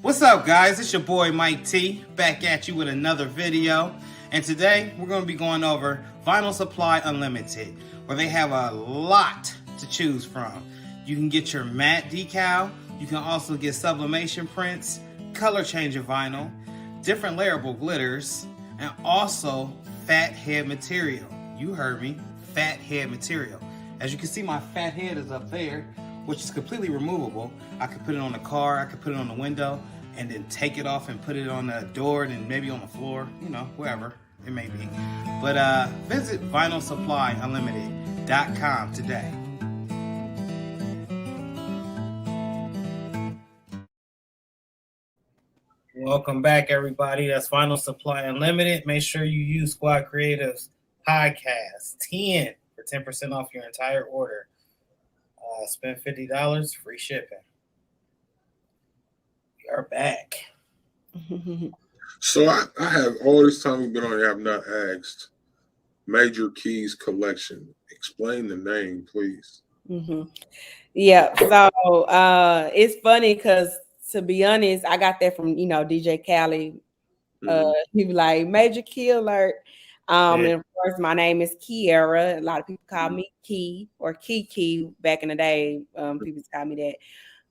B: What's up, guys? It's your boy Mike T, back at you with another video. And today we're going to be going over Vinyl Supply Unlimited, where they have a lot to choose from. You can get your matte decal, you can also get sublimation prints, color changing vinyl, different layerable glitters, and also fat head material. You heard me, fat head material. As you can see, my fat head is up there, which is completely removable. I could put it on the car, I could put it on the window, and then take it off and put it on the door, and then maybe on the floor, wherever it may be. But visit vinylsupplyunlimited.com today. Welcome back, everybody. That's Vinyl Supply Unlimited. Make sure you use Squad Creative's podcast 10 for 10% off your entire order. Spend $50, free shipping. We are back.
D: So I have, all this time we've been on here, I've not asked Majorkees Collection. Explain the name, please.
C: Yeah. So it's funny because, to be honest, I got that from DJ Khaled. He was like, Major Key Alert. And of course, my name is Kiera. A lot of people call me Key or Kiki back in the day. People call me that.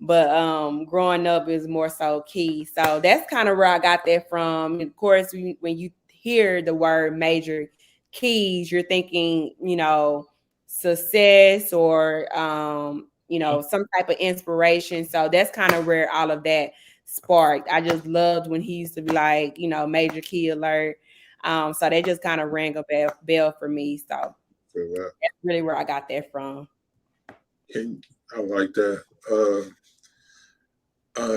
C: But growing up is more so Key. So that's kind of where I got that from. And of course, when you hear the word Major Keys, you're thinking, success or, some type of inspiration. So that's kind of where all of that sparked. I just loved when he used to be like, Major Key Alert. So they just kind of rang a bell for me. So that's really where I got that from.
D: I like that.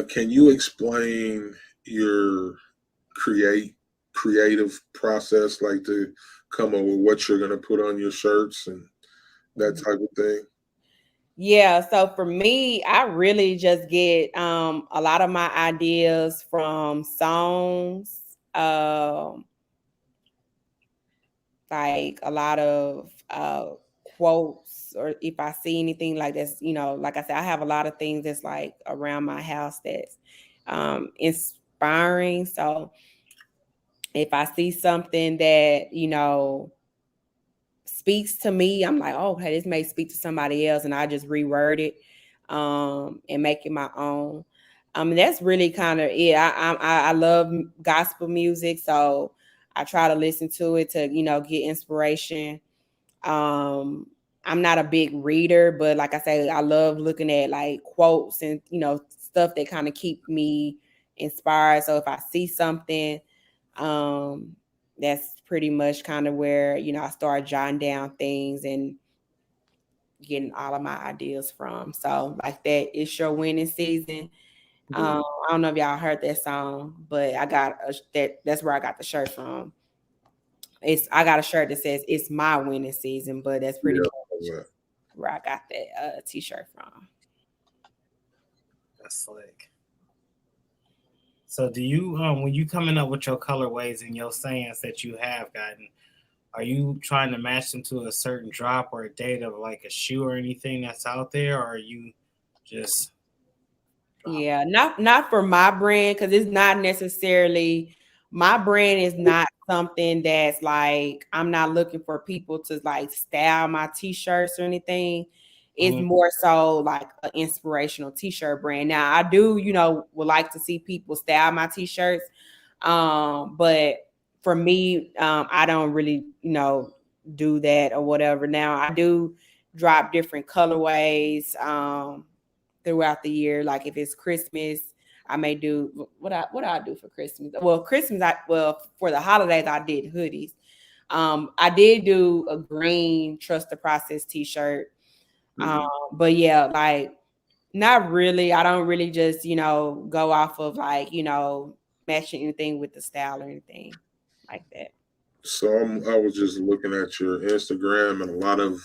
D: Can you explain your creative process, like to come up with what you're going to put on your shirts and that type of thing?
C: Yeah, so for me, I really just get a lot of my ideas from songs, like a lot of quotes, or if I see anything like this, like I said, I have a lot of things that's like around my house that's inspiring. So if I see something that speaks to me, I'm like, oh, okay, this may speak to somebody else, and I just reword it and make it my own. That's really kind of it. I love gospel music, so I try to listen to it to get inspiration. I'm not a big reader, but like I say, I love looking at like quotes and stuff that kind of keep me inspired. So if I see something, that's pretty much kind of where I start jotting down things and getting all of my ideas from. So like that, It's Your Winning Season. I don't know if y'all heard that song, but I got that's where I got the shirt from. I got a shirt that says "It's my winning season," but that's pretty much where I got that t-shirt from.
B: That's slick. So do you when you coming up with your colorways and your sayings that you have gotten, are you trying to match them to a certain drop or a date of like a shoe or anything that's out there, or are you just
C: Yeah, not for my brand, because it's not necessarily my brand is not something that's like I'm not looking for people to like style my t-shirts or anything. It's more so like an inspirational t-shirt brand. Now I do, would like to see people style my t-shirts. But for me, I don't really, do that or whatever. Now I do drop different colorways throughout the year. Like if it's Christmas, I may do what I do for Christmas. Well, for the holidays I did hoodies. I did do a green Trust the Process t-shirt. But yeah, like not really. I don't really just, go off of like, matching anything with the style or anything like that.
D: So I was just looking at your Instagram, and a lot of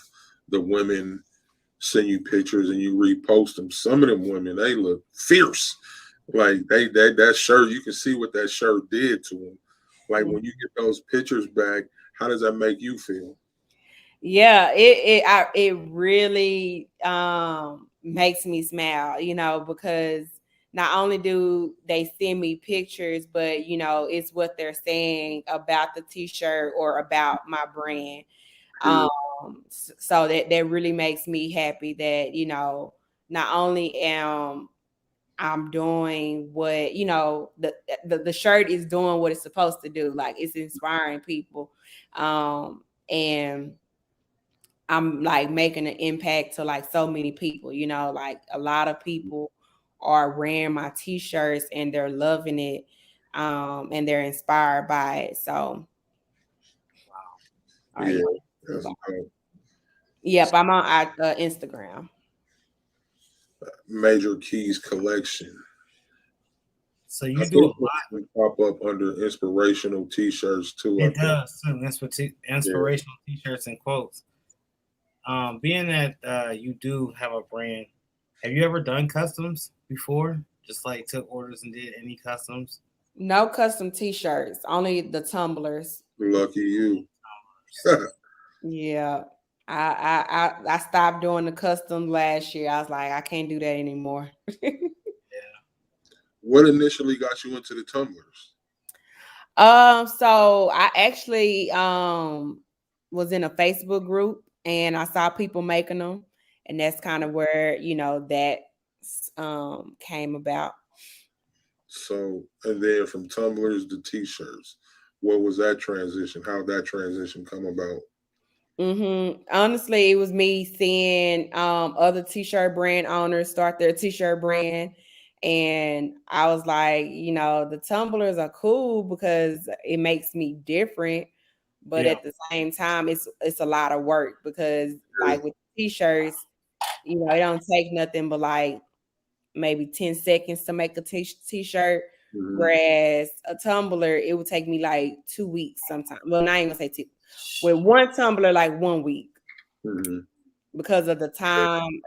D: the women send you pictures and you repost them. Some of them women, they look fierce. Like that shirt, you can see what that shirt did to them. Like when you get those pictures back, how does that make you feel?
C: Yeah, it really makes me smile, because not only do they send me pictures, but it's what they're saying about the t-shirt or about my brand. So that really makes me happy that not only am I'm doing what the shirt is doing what it's supposed to do, like it's inspiring people, and I'm like making an impact to like so many people, like a lot of people are wearing my t-shirts and they're loving it, and they're inspired by it. So
D: Yeah, that's
C: yep, I'm on Instagram.
D: Majorkees Collection.
B: So you do a lot.
D: Pop up under inspirational t-shirts too.
B: It does too. Inspirational t-shirts and quotes. Being that you do have a brand, have you ever done customs before? Just like took orders and did any customs?
C: No custom t-shirts, only the tumblers.
D: Lucky you.
C: Yeah. I stopped doing the custom last year. I was like, I can't do that anymore.
B: Yeah.
D: What initially got you into the tumblers?
C: So I actually was in a Facebook group and I saw people making them, and that's kind of where that came about.
D: So, and then from tumblers to t-shirts, what was that transition? How did that transition come about?
C: Honestly, it was me seeing other t-shirt brand owners start their t-shirt brand, And I was like, the tumblers are cool because it makes me different. But at the same time, it's a lot of work because like with t-shirts, it don't take nothing but like maybe 10 seconds to make a t-shirt.
D: Mm-hmm.
C: Whereas a tumbler, it would take me like 2 weeks sometimes. Well, not even gonna say 2. With one tumbler, like 1 week.
D: Mm-hmm.
C: Because of the time,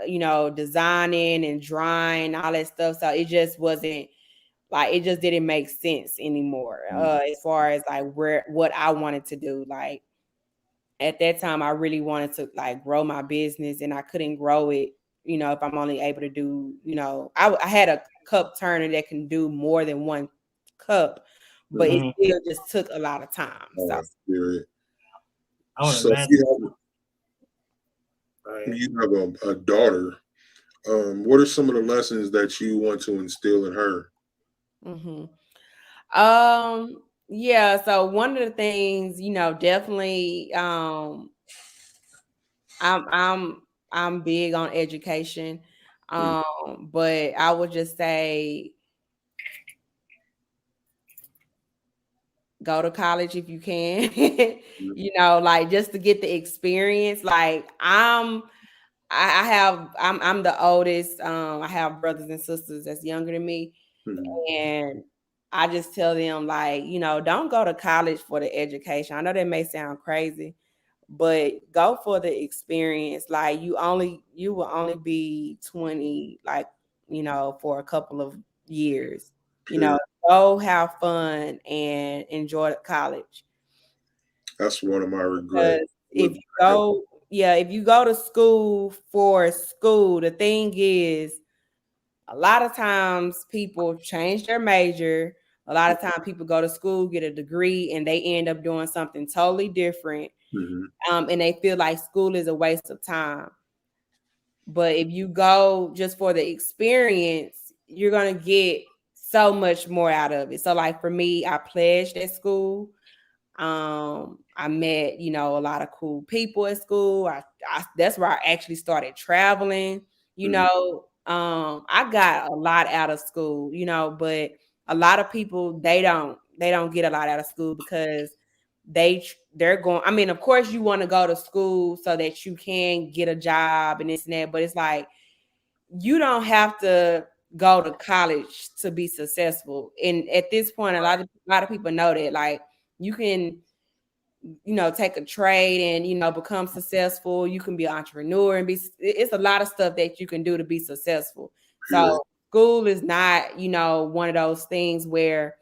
C: designing and drawing, all that stuff. So it just wasn't like, it just didn't make sense anymore. As far as like what I wanted to do. Like at that time, I really wanted to like grow my business, and I couldn't grow it, if I'm only able to do, I had a cup turner that can do more than one cup, but it still just took a lot of time. So
D: you have a daughter. What are some of the lessons that you want to instill in her?
C: Yeah, so one of the things, definitely I'm big on education. But I would just say go to college if you can. Like just to get the experience. Like I'm the oldest. I have brothers and sisters that's younger than me. And I just tell them like, don't go to college for the education. I know that may sound crazy, but go for the experience. Like you will only be 20, like, for a couple of years. Go have fun and enjoy college.
D: That's one of my regrets.
C: If you go to school for school, the thing is, a lot of times people change their major. A lot of times people go to school, get a degree, and they end up doing something totally different. And they feel like school is a waste of time. But if you go just for the experience, you're going to get so much more out of it. So like for me, I pledged at school. I met, a lot of cool people at school. That's where I actually started traveling. I got a lot out of school, but a lot of people they don't get a lot out of school because they're going. I mean, of course, you want to go to school so that you can get a job and this and that, but it's like you don't have to go to college to be successful. And at this point, a lot of people know that, like, you can, take a trade and, become successful. You can be an entrepreneur and it's a lot of stuff that you can do to be successful. So school is not, one of those things where,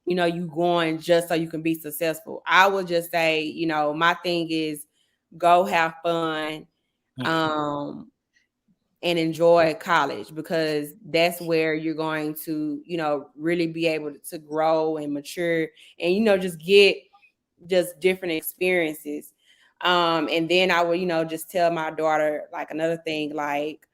C: you going just so you can be successful. I would just say, my thing is go have fun. And enjoy college, because that's where you're going to, really be able to grow and mature and, just get just different experiences. And then I would, just tell my daughter like another thing, like,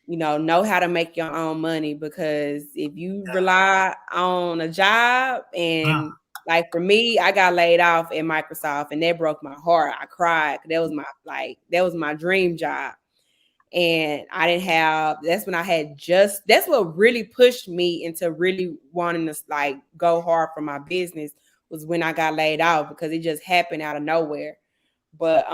C: know how to make your own money, because if you rely on a job and like for me, I got laid off at Microsoft and that broke my heart. I cried. That was my dream job. And I didn't have, that's when I had that's what really pushed me into really wanting to like go hard for my business, was when I got laid off, because it just happened out of nowhere. But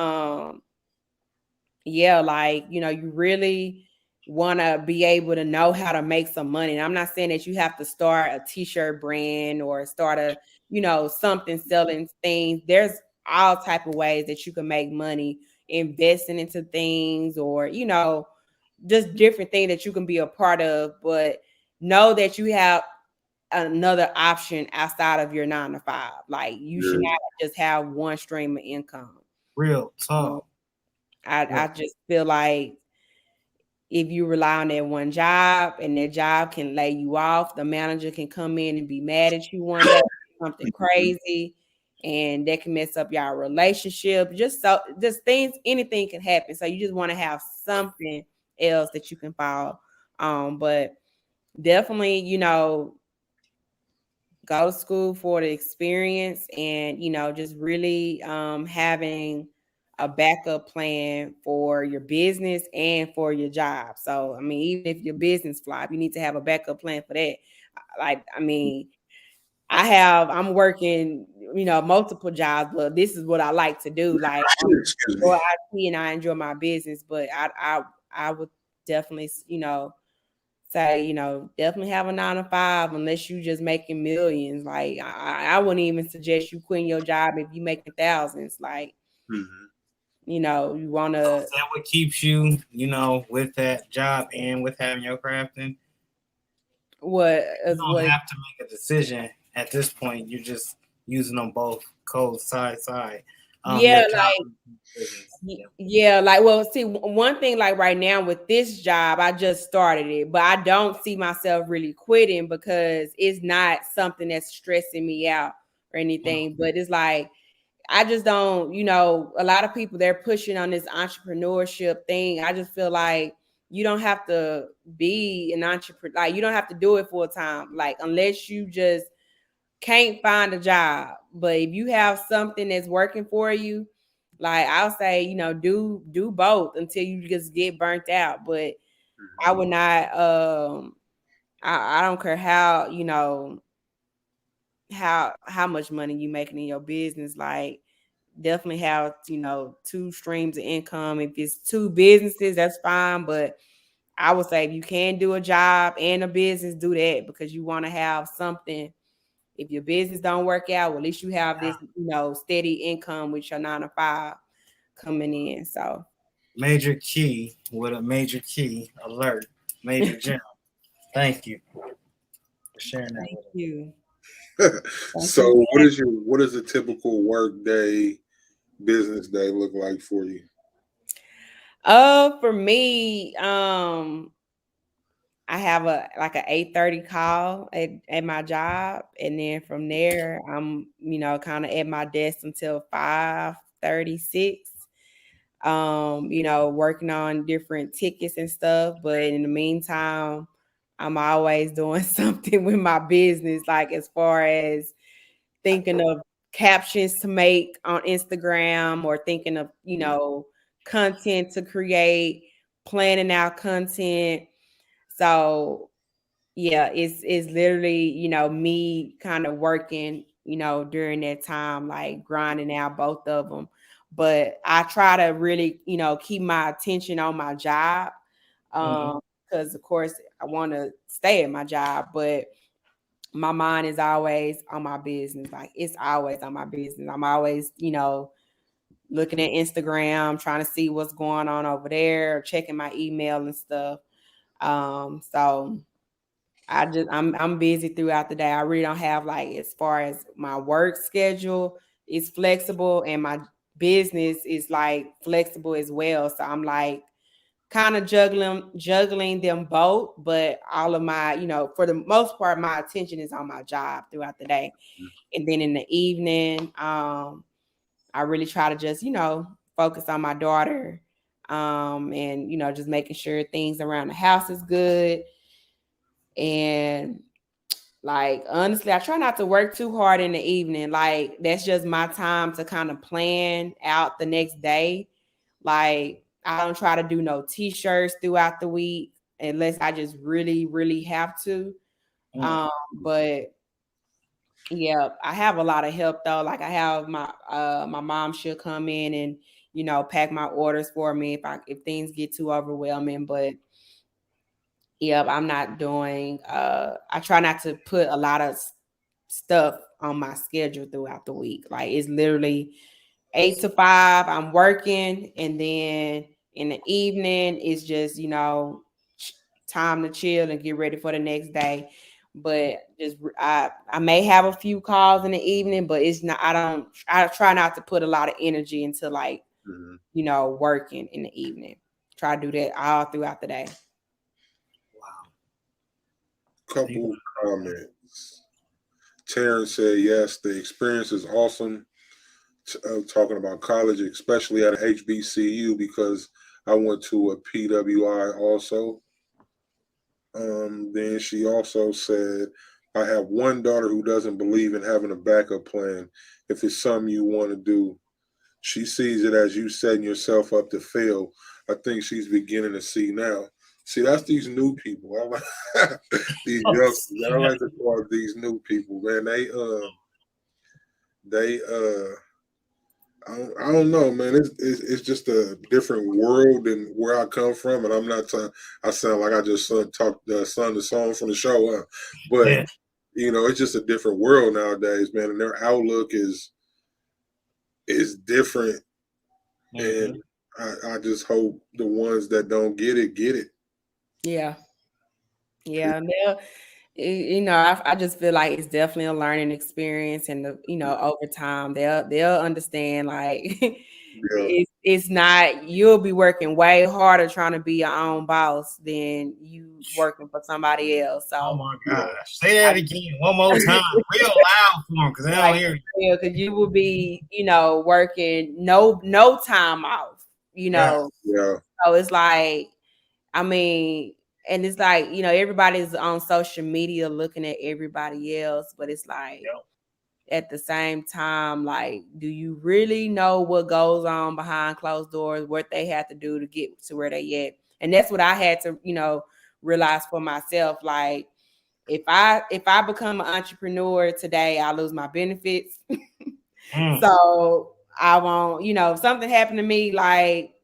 C: yeah, like, you really want to be able to know how to make some money. And I'm not saying that you have to start a t-shirt brand or start a, something selling things. There's all type of ways that you can make money investing into things, or, just different things that you can be a part of. But know that you have another option outside of your 9 to 5. Like you should not just have one stream of income.
B: Real talk.
C: I just feel like if you rely on that one job and that job can lay you off, the manager can come in and be mad at you one day, something crazy, and that can mess up your relationship. Just things, anything can happen. So you just want to have something else that you can follow. But definitely, go to school for the experience and, just really having a backup plan for your business and for your job. So, I mean, even if your business flop, you need to have a backup plan for that. Like, I mean, I'm working, multiple jobs, but this is what I like to do. Like, I enjoy IT and I enjoy my business, but I would definitely, say, definitely have a 9 to 5 unless you just making millions. Like, I wouldn't even suggest you quitting your job if you making thousands. Like, you want to.
B: Is that what keeps you, with that job and with having your crafting?
C: What
B: you don't have to make a decision at this point. You're just using them both cold side.
C: Yeah, like, well, see, one thing, like right now with this job, I just started it, but I don't see myself really quitting because it's not something that's stressing me out or anything. But it's like, I just don't, a lot of people, they're pushing on this entrepreneurship thing. I just feel like you don't have to be an entrepreneur. Like, you don't have to do it full time. Like, unless you just can't find a job. But if you have something that's working for you, like, I'll say, do both until you just get burnt out. But I would not, I don't care how, how much money you making in your business. Like, definitely have, 2 streams of income. If it's 2 businesses, that's fine. But I would say if you can do a job and a business, do that, because you want to have something. If your business don't work out, well, at least you have this, steady income with your 9 to 5 coming in. So,
B: major key with a major key alert, Major Jim. Thank you for sharing that.
C: Thank you.
D: So, what is a typical work day, business day look like for you?
C: For me, I have an 8:30 call at my job, and then from there, I'm kind of at my desk until 5:36. Working on different tickets and stuff. But in the meantime, I'm always doing something with my business, like as far as thinking of captions to make on Instagram, or thinking of, content to create, planning out content. So yeah, it's literally, me kind of working, during that time, like grinding out both of them. But I try to really, keep my attention on my job. Because of course I want to stay at my job, but my mind is always on my business. Like, it's always on my business. I'm always, looking at Instagram, trying to see what's going on over there, checking my email and stuff. So I'm busy throughout the day. I really don't have, like, as far as my work schedule is flexible, and my business is like flexible as well. So I'm like kind of juggling them both, but all of my, for the most part, my attention is on my job throughout the day. And then in the evening, I really try to just, focus on my daughter, and, just making sure things around the house is good. And like, honestly, I try not to work too hard in the evening. Like, that's just my time to kind of plan out the next day. Like, I don't try to do no t-shirts throughout the week unless I just really, really have to. But yeah, I have a lot of help though. Like, I have my mom, she'll come in and, pack my orders for me if things get too overwhelming. But yeah, I'm not doing, I try not to put a lot of stuff on my schedule throughout the week. Like, it's literally 8 to 5, I'm working, and then in the evening it's just, time to chill and get ready for the next day. But just I may have a few calls in the evening, but it's not, I try not to put a lot of energy into, like, working in the evening. Try to do that all throughout the day.
D: Couple comments. Terrence said, yes, the experience is awesome. Talking about college, especially at HBCU, because I went to a PWI also. Then she also said, I have one daughter who doesn't believe in having a backup plan. If it's something you want to do, she sees it as you setting yourself up to fail. I think she's beginning to see now. See, that's these new people. I like these youngsters. I like to call these new people, man. I don't know, man. It's just a different world than where I come from, and I'm not trying. I sound like I just sung the song from the show, but
B: Yeah.
D: it's just a different world nowadays, man. And their outlook is different, and I just hope the ones that don't get it get it.
C: Yeah. I just feel like it's definitely a learning experience, and over time they'll understand. Like it's not, you'll be working way harder trying to be your own boss than you working for somebody else. So,
B: oh my gosh, say that again one more time, real loud for them, because they don't hear you.
C: Because you will be, working no time off.
D: Yeah.
C: So it's like, I mean. And it's like, everybody's on social media looking at everybody else, but it's like, at the same time, like, do you really know what goes on behind closed doors, what they have to do to get to where they at? And that's what I had to, realize for myself. Like, if I become an entrepreneur today, I lose my benefits. So I won't, if something happened to me, like,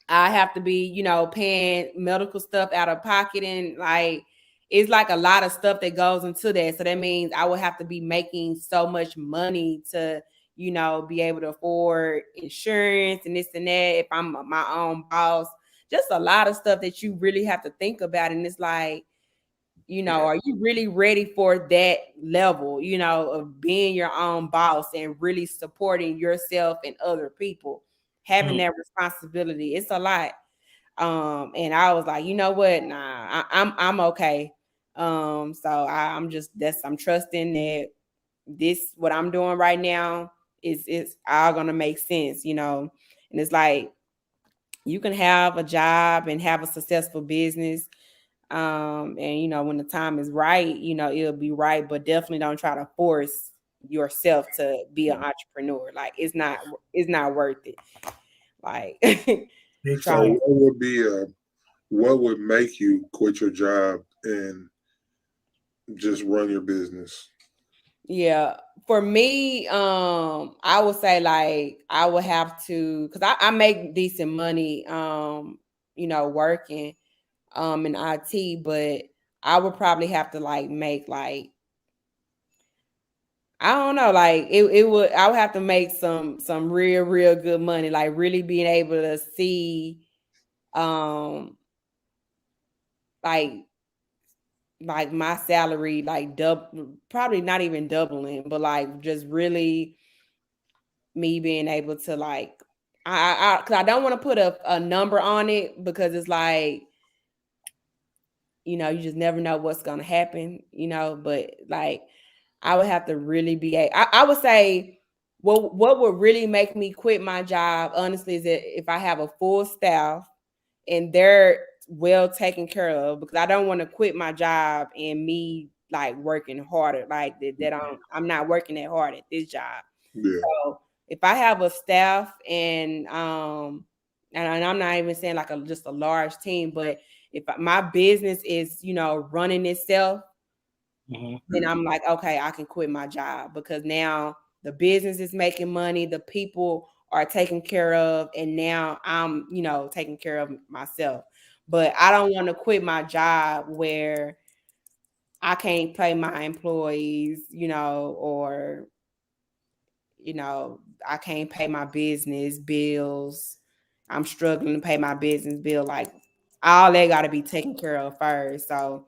C: I have to be, paying medical stuff out of pocket, and like, it's like a lot of stuff that goes into that. So that means I would have to be making so much money to, be able to afford insurance and this and that. If I'm my own boss, just a lot of stuff that you really have to think about. And it's like, are you really ready for that level, of being your own boss and really supporting yourself and other people? Having that responsibility, it's a lot. And I was like, you know what? Nah, I'm okay. So I'm trusting that this, what I'm doing right now is all gonna make sense, And it's like, you can have a job and have a successful business. And when the time is right, it'll be right, but definitely don't try to force yourself to be an entrepreneur. Like, it's not worth it. Like,
D: so what would make you quit your job and just run your business?
C: Yeah, for me, I would say, like, I would have to, because I make decent money, working in IT, but I would probably have to, like, make, like, I don't know, like, I would have to make some real good money, like really being able to see, like my salary, like, probably not even doubling, but like just really me being able to, like, cause I don't want to put a number on it, because it's like, you just never know what's going to happen, but like, I would have to really be, I would say, what would really make me quit my job, honestly, is that if I have a full staff and they're well taken care of, because I don't want to quit my job and me, like, working harder, like that I'm not working that hard at this job.
D: Yeah.
C: So if I have a staff and I'm not even saying like just a large team, but if my business is, running itself, then I'm like, okay, I can quit my job, because now the business is making money, the people are taken care of, and now I'm, taking care of myself. But I don't want to quit my job where I can't pay my employees, or I can't pay my business bills. I'm struggling to pay my business bill. Like, all that got to be taken care of first. So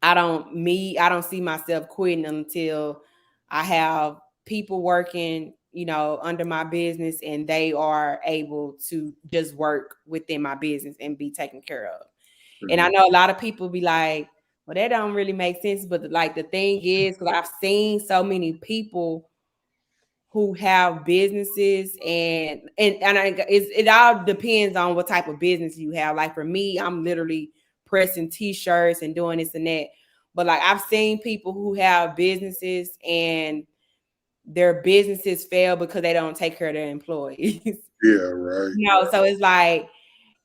C: I don't see myself quitting until I have people working, under my business, and they are able to just work within my business and be taken care of. And I know a lot of people be like, well, that don't really make sense. But like, the thing is, because I've seen so many people who have businesses, and it all depends on what type of business you have. Like, for me, I'm literally pressing t-shirts and doing this and that. But like, I've seen people who have businesses, and their businesses fail because they don't take care of their employees.
D: Yeah, right.
C: So it's like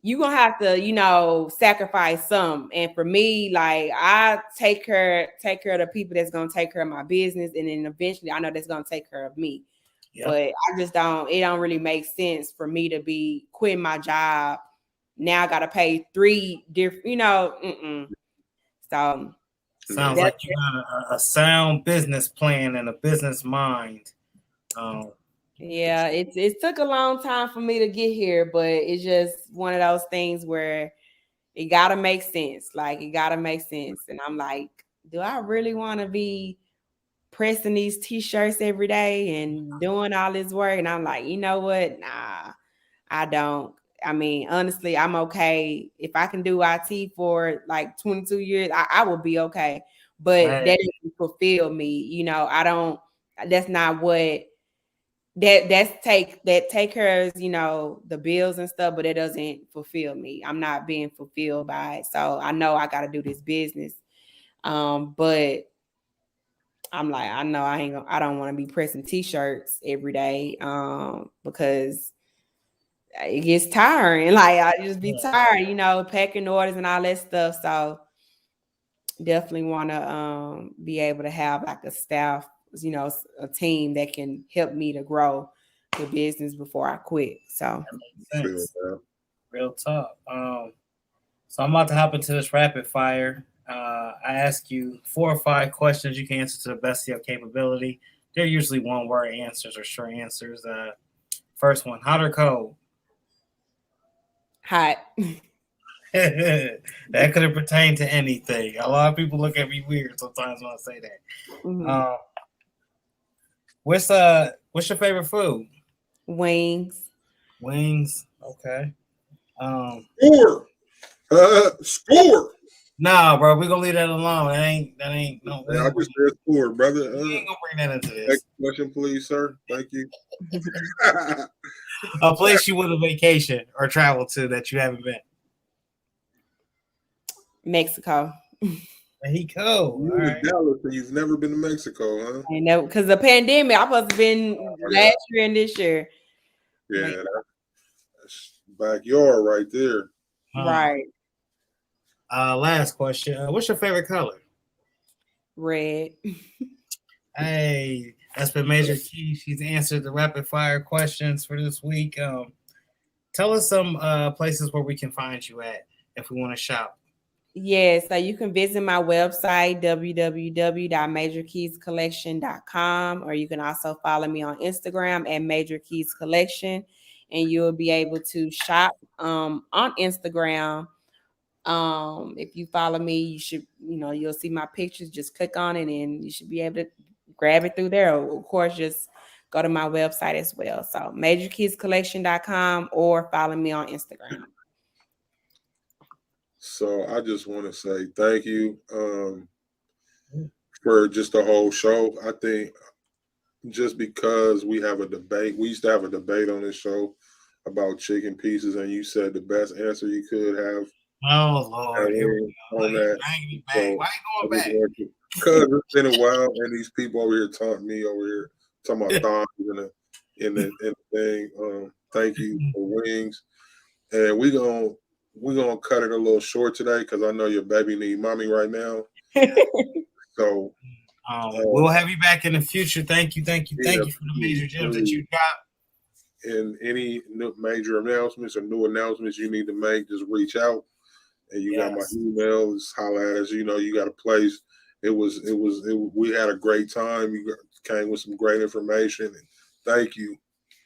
C: you're gonna have to, sacrifice some. And for me, like I take care of the people that's gonna take care of my business, and then eventually I know that's gonna take care of me. Yep. But I just it don't really make sense for me to be quitting my job. Now I gotta pay 3 different, So
B: sounds like you got a sound business plan and a business mind.
C: Yeah, it took a long time for me to get here, but it's just one of those things where it gotta make sense. Like it gotta make sense. And I'm like, do I really want to be pressing these t-shirts every day and doing all this work? And I'm like, you know what? Nah, I don't. I mean, honestly, I'm okay. If I can do IT for like 22 years, I will be okay. But that doesn't fulfill me. I don't, that's not what that take care of, the bills and stuff, but it doesn't fulfill me. I'm not being fulfilled by it. So I know I got to do this business. But I'm like, I know I don't want to be pressing t-shirts every day. Because it gets tiring. Like I just be tired, packing orders and all that stuff. So definitely want to be able to have like a staff, a team that can help me to grow the business before I quit. So
B: that makes sense. Real talk. So I'm about to hop into this rapid fire. I ask you 4 or 5 questions. You can answer to the best of your capability. They're usually one-word answers or short answers. First one, hot or cold?
C: Hot.
B: That could have pertained to anything. A lot of people look at me weird sometimes when I say that. Mm-hmm. What's your favorite food?
C: Wings.
B: Wings. Okay.
D: Score.
B: Nah, bro, we're gonna leave that alone. That ain't no.
D: I just said score, brother.
B: You ain't gonna bring that into this.
D: Next question, please, sir. Thank you.
B: A place you want to vacation or travel to that you haven't been.
C: Mexico.
B: Mexico.
D: You're in Dallas and you've never been to Mexico, huh?
C: I know, because the pandemic, I must have been last year and this year.
D: Yeah, that's backyard right there.
C: Right.
B: Last question. What's your favorite color?
C: Red.
B: Hey, that's been Majorkees. She's answered the rapid fire questions for this week. Tell us some places where we can find you at if we want to shop.
C: Yes, so you can visit my website, www.majorkeescollection.com, or you can also follow me on Instagram at Majorkees Collection, and you'll be able to shop on Instagram. If you follow me, you should, you'll see my pictures. Just click on it and you should be able to grab it through there. Of course, just go to my website as well. So majorkeescollection.com or follow me on Instagram.
D: So I just want to say thank you for just the whole show. I think just because we have a debate, we used to have a debate on this show about chicken pieces, and you said the best answer you could have.
B: Oh Lord, here we go.
D: On that.
B: So, why are you going back?
D: Because it's been a while, and these people over here talking about thighs in the thing. Thank you for wings, and we're gonna cut it a little short today because I know your baby need mommy right now. So
B: we'll have you back in the future. Thank you for the major gems that you got.
D: And any major announcements or new announcements you need to make, just reach out. And you got my email. Just holler at us. You got a place. We had a great time. You came with some great information. And thank you.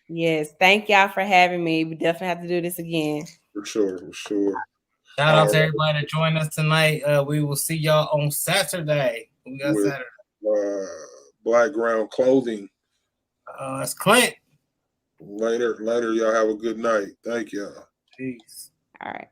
C: Yes, thank y'all for having me. We definitely have to do this again.
D: For sure.
B: Shout out to everybody that joined us tonight. We will see y'all on Saturday. We got Saturday.
D: Black Ground Clothing.
B: It's Clint.
D: Later, y'all have a good night. Thank y'all.
B: Peace.
C: All right.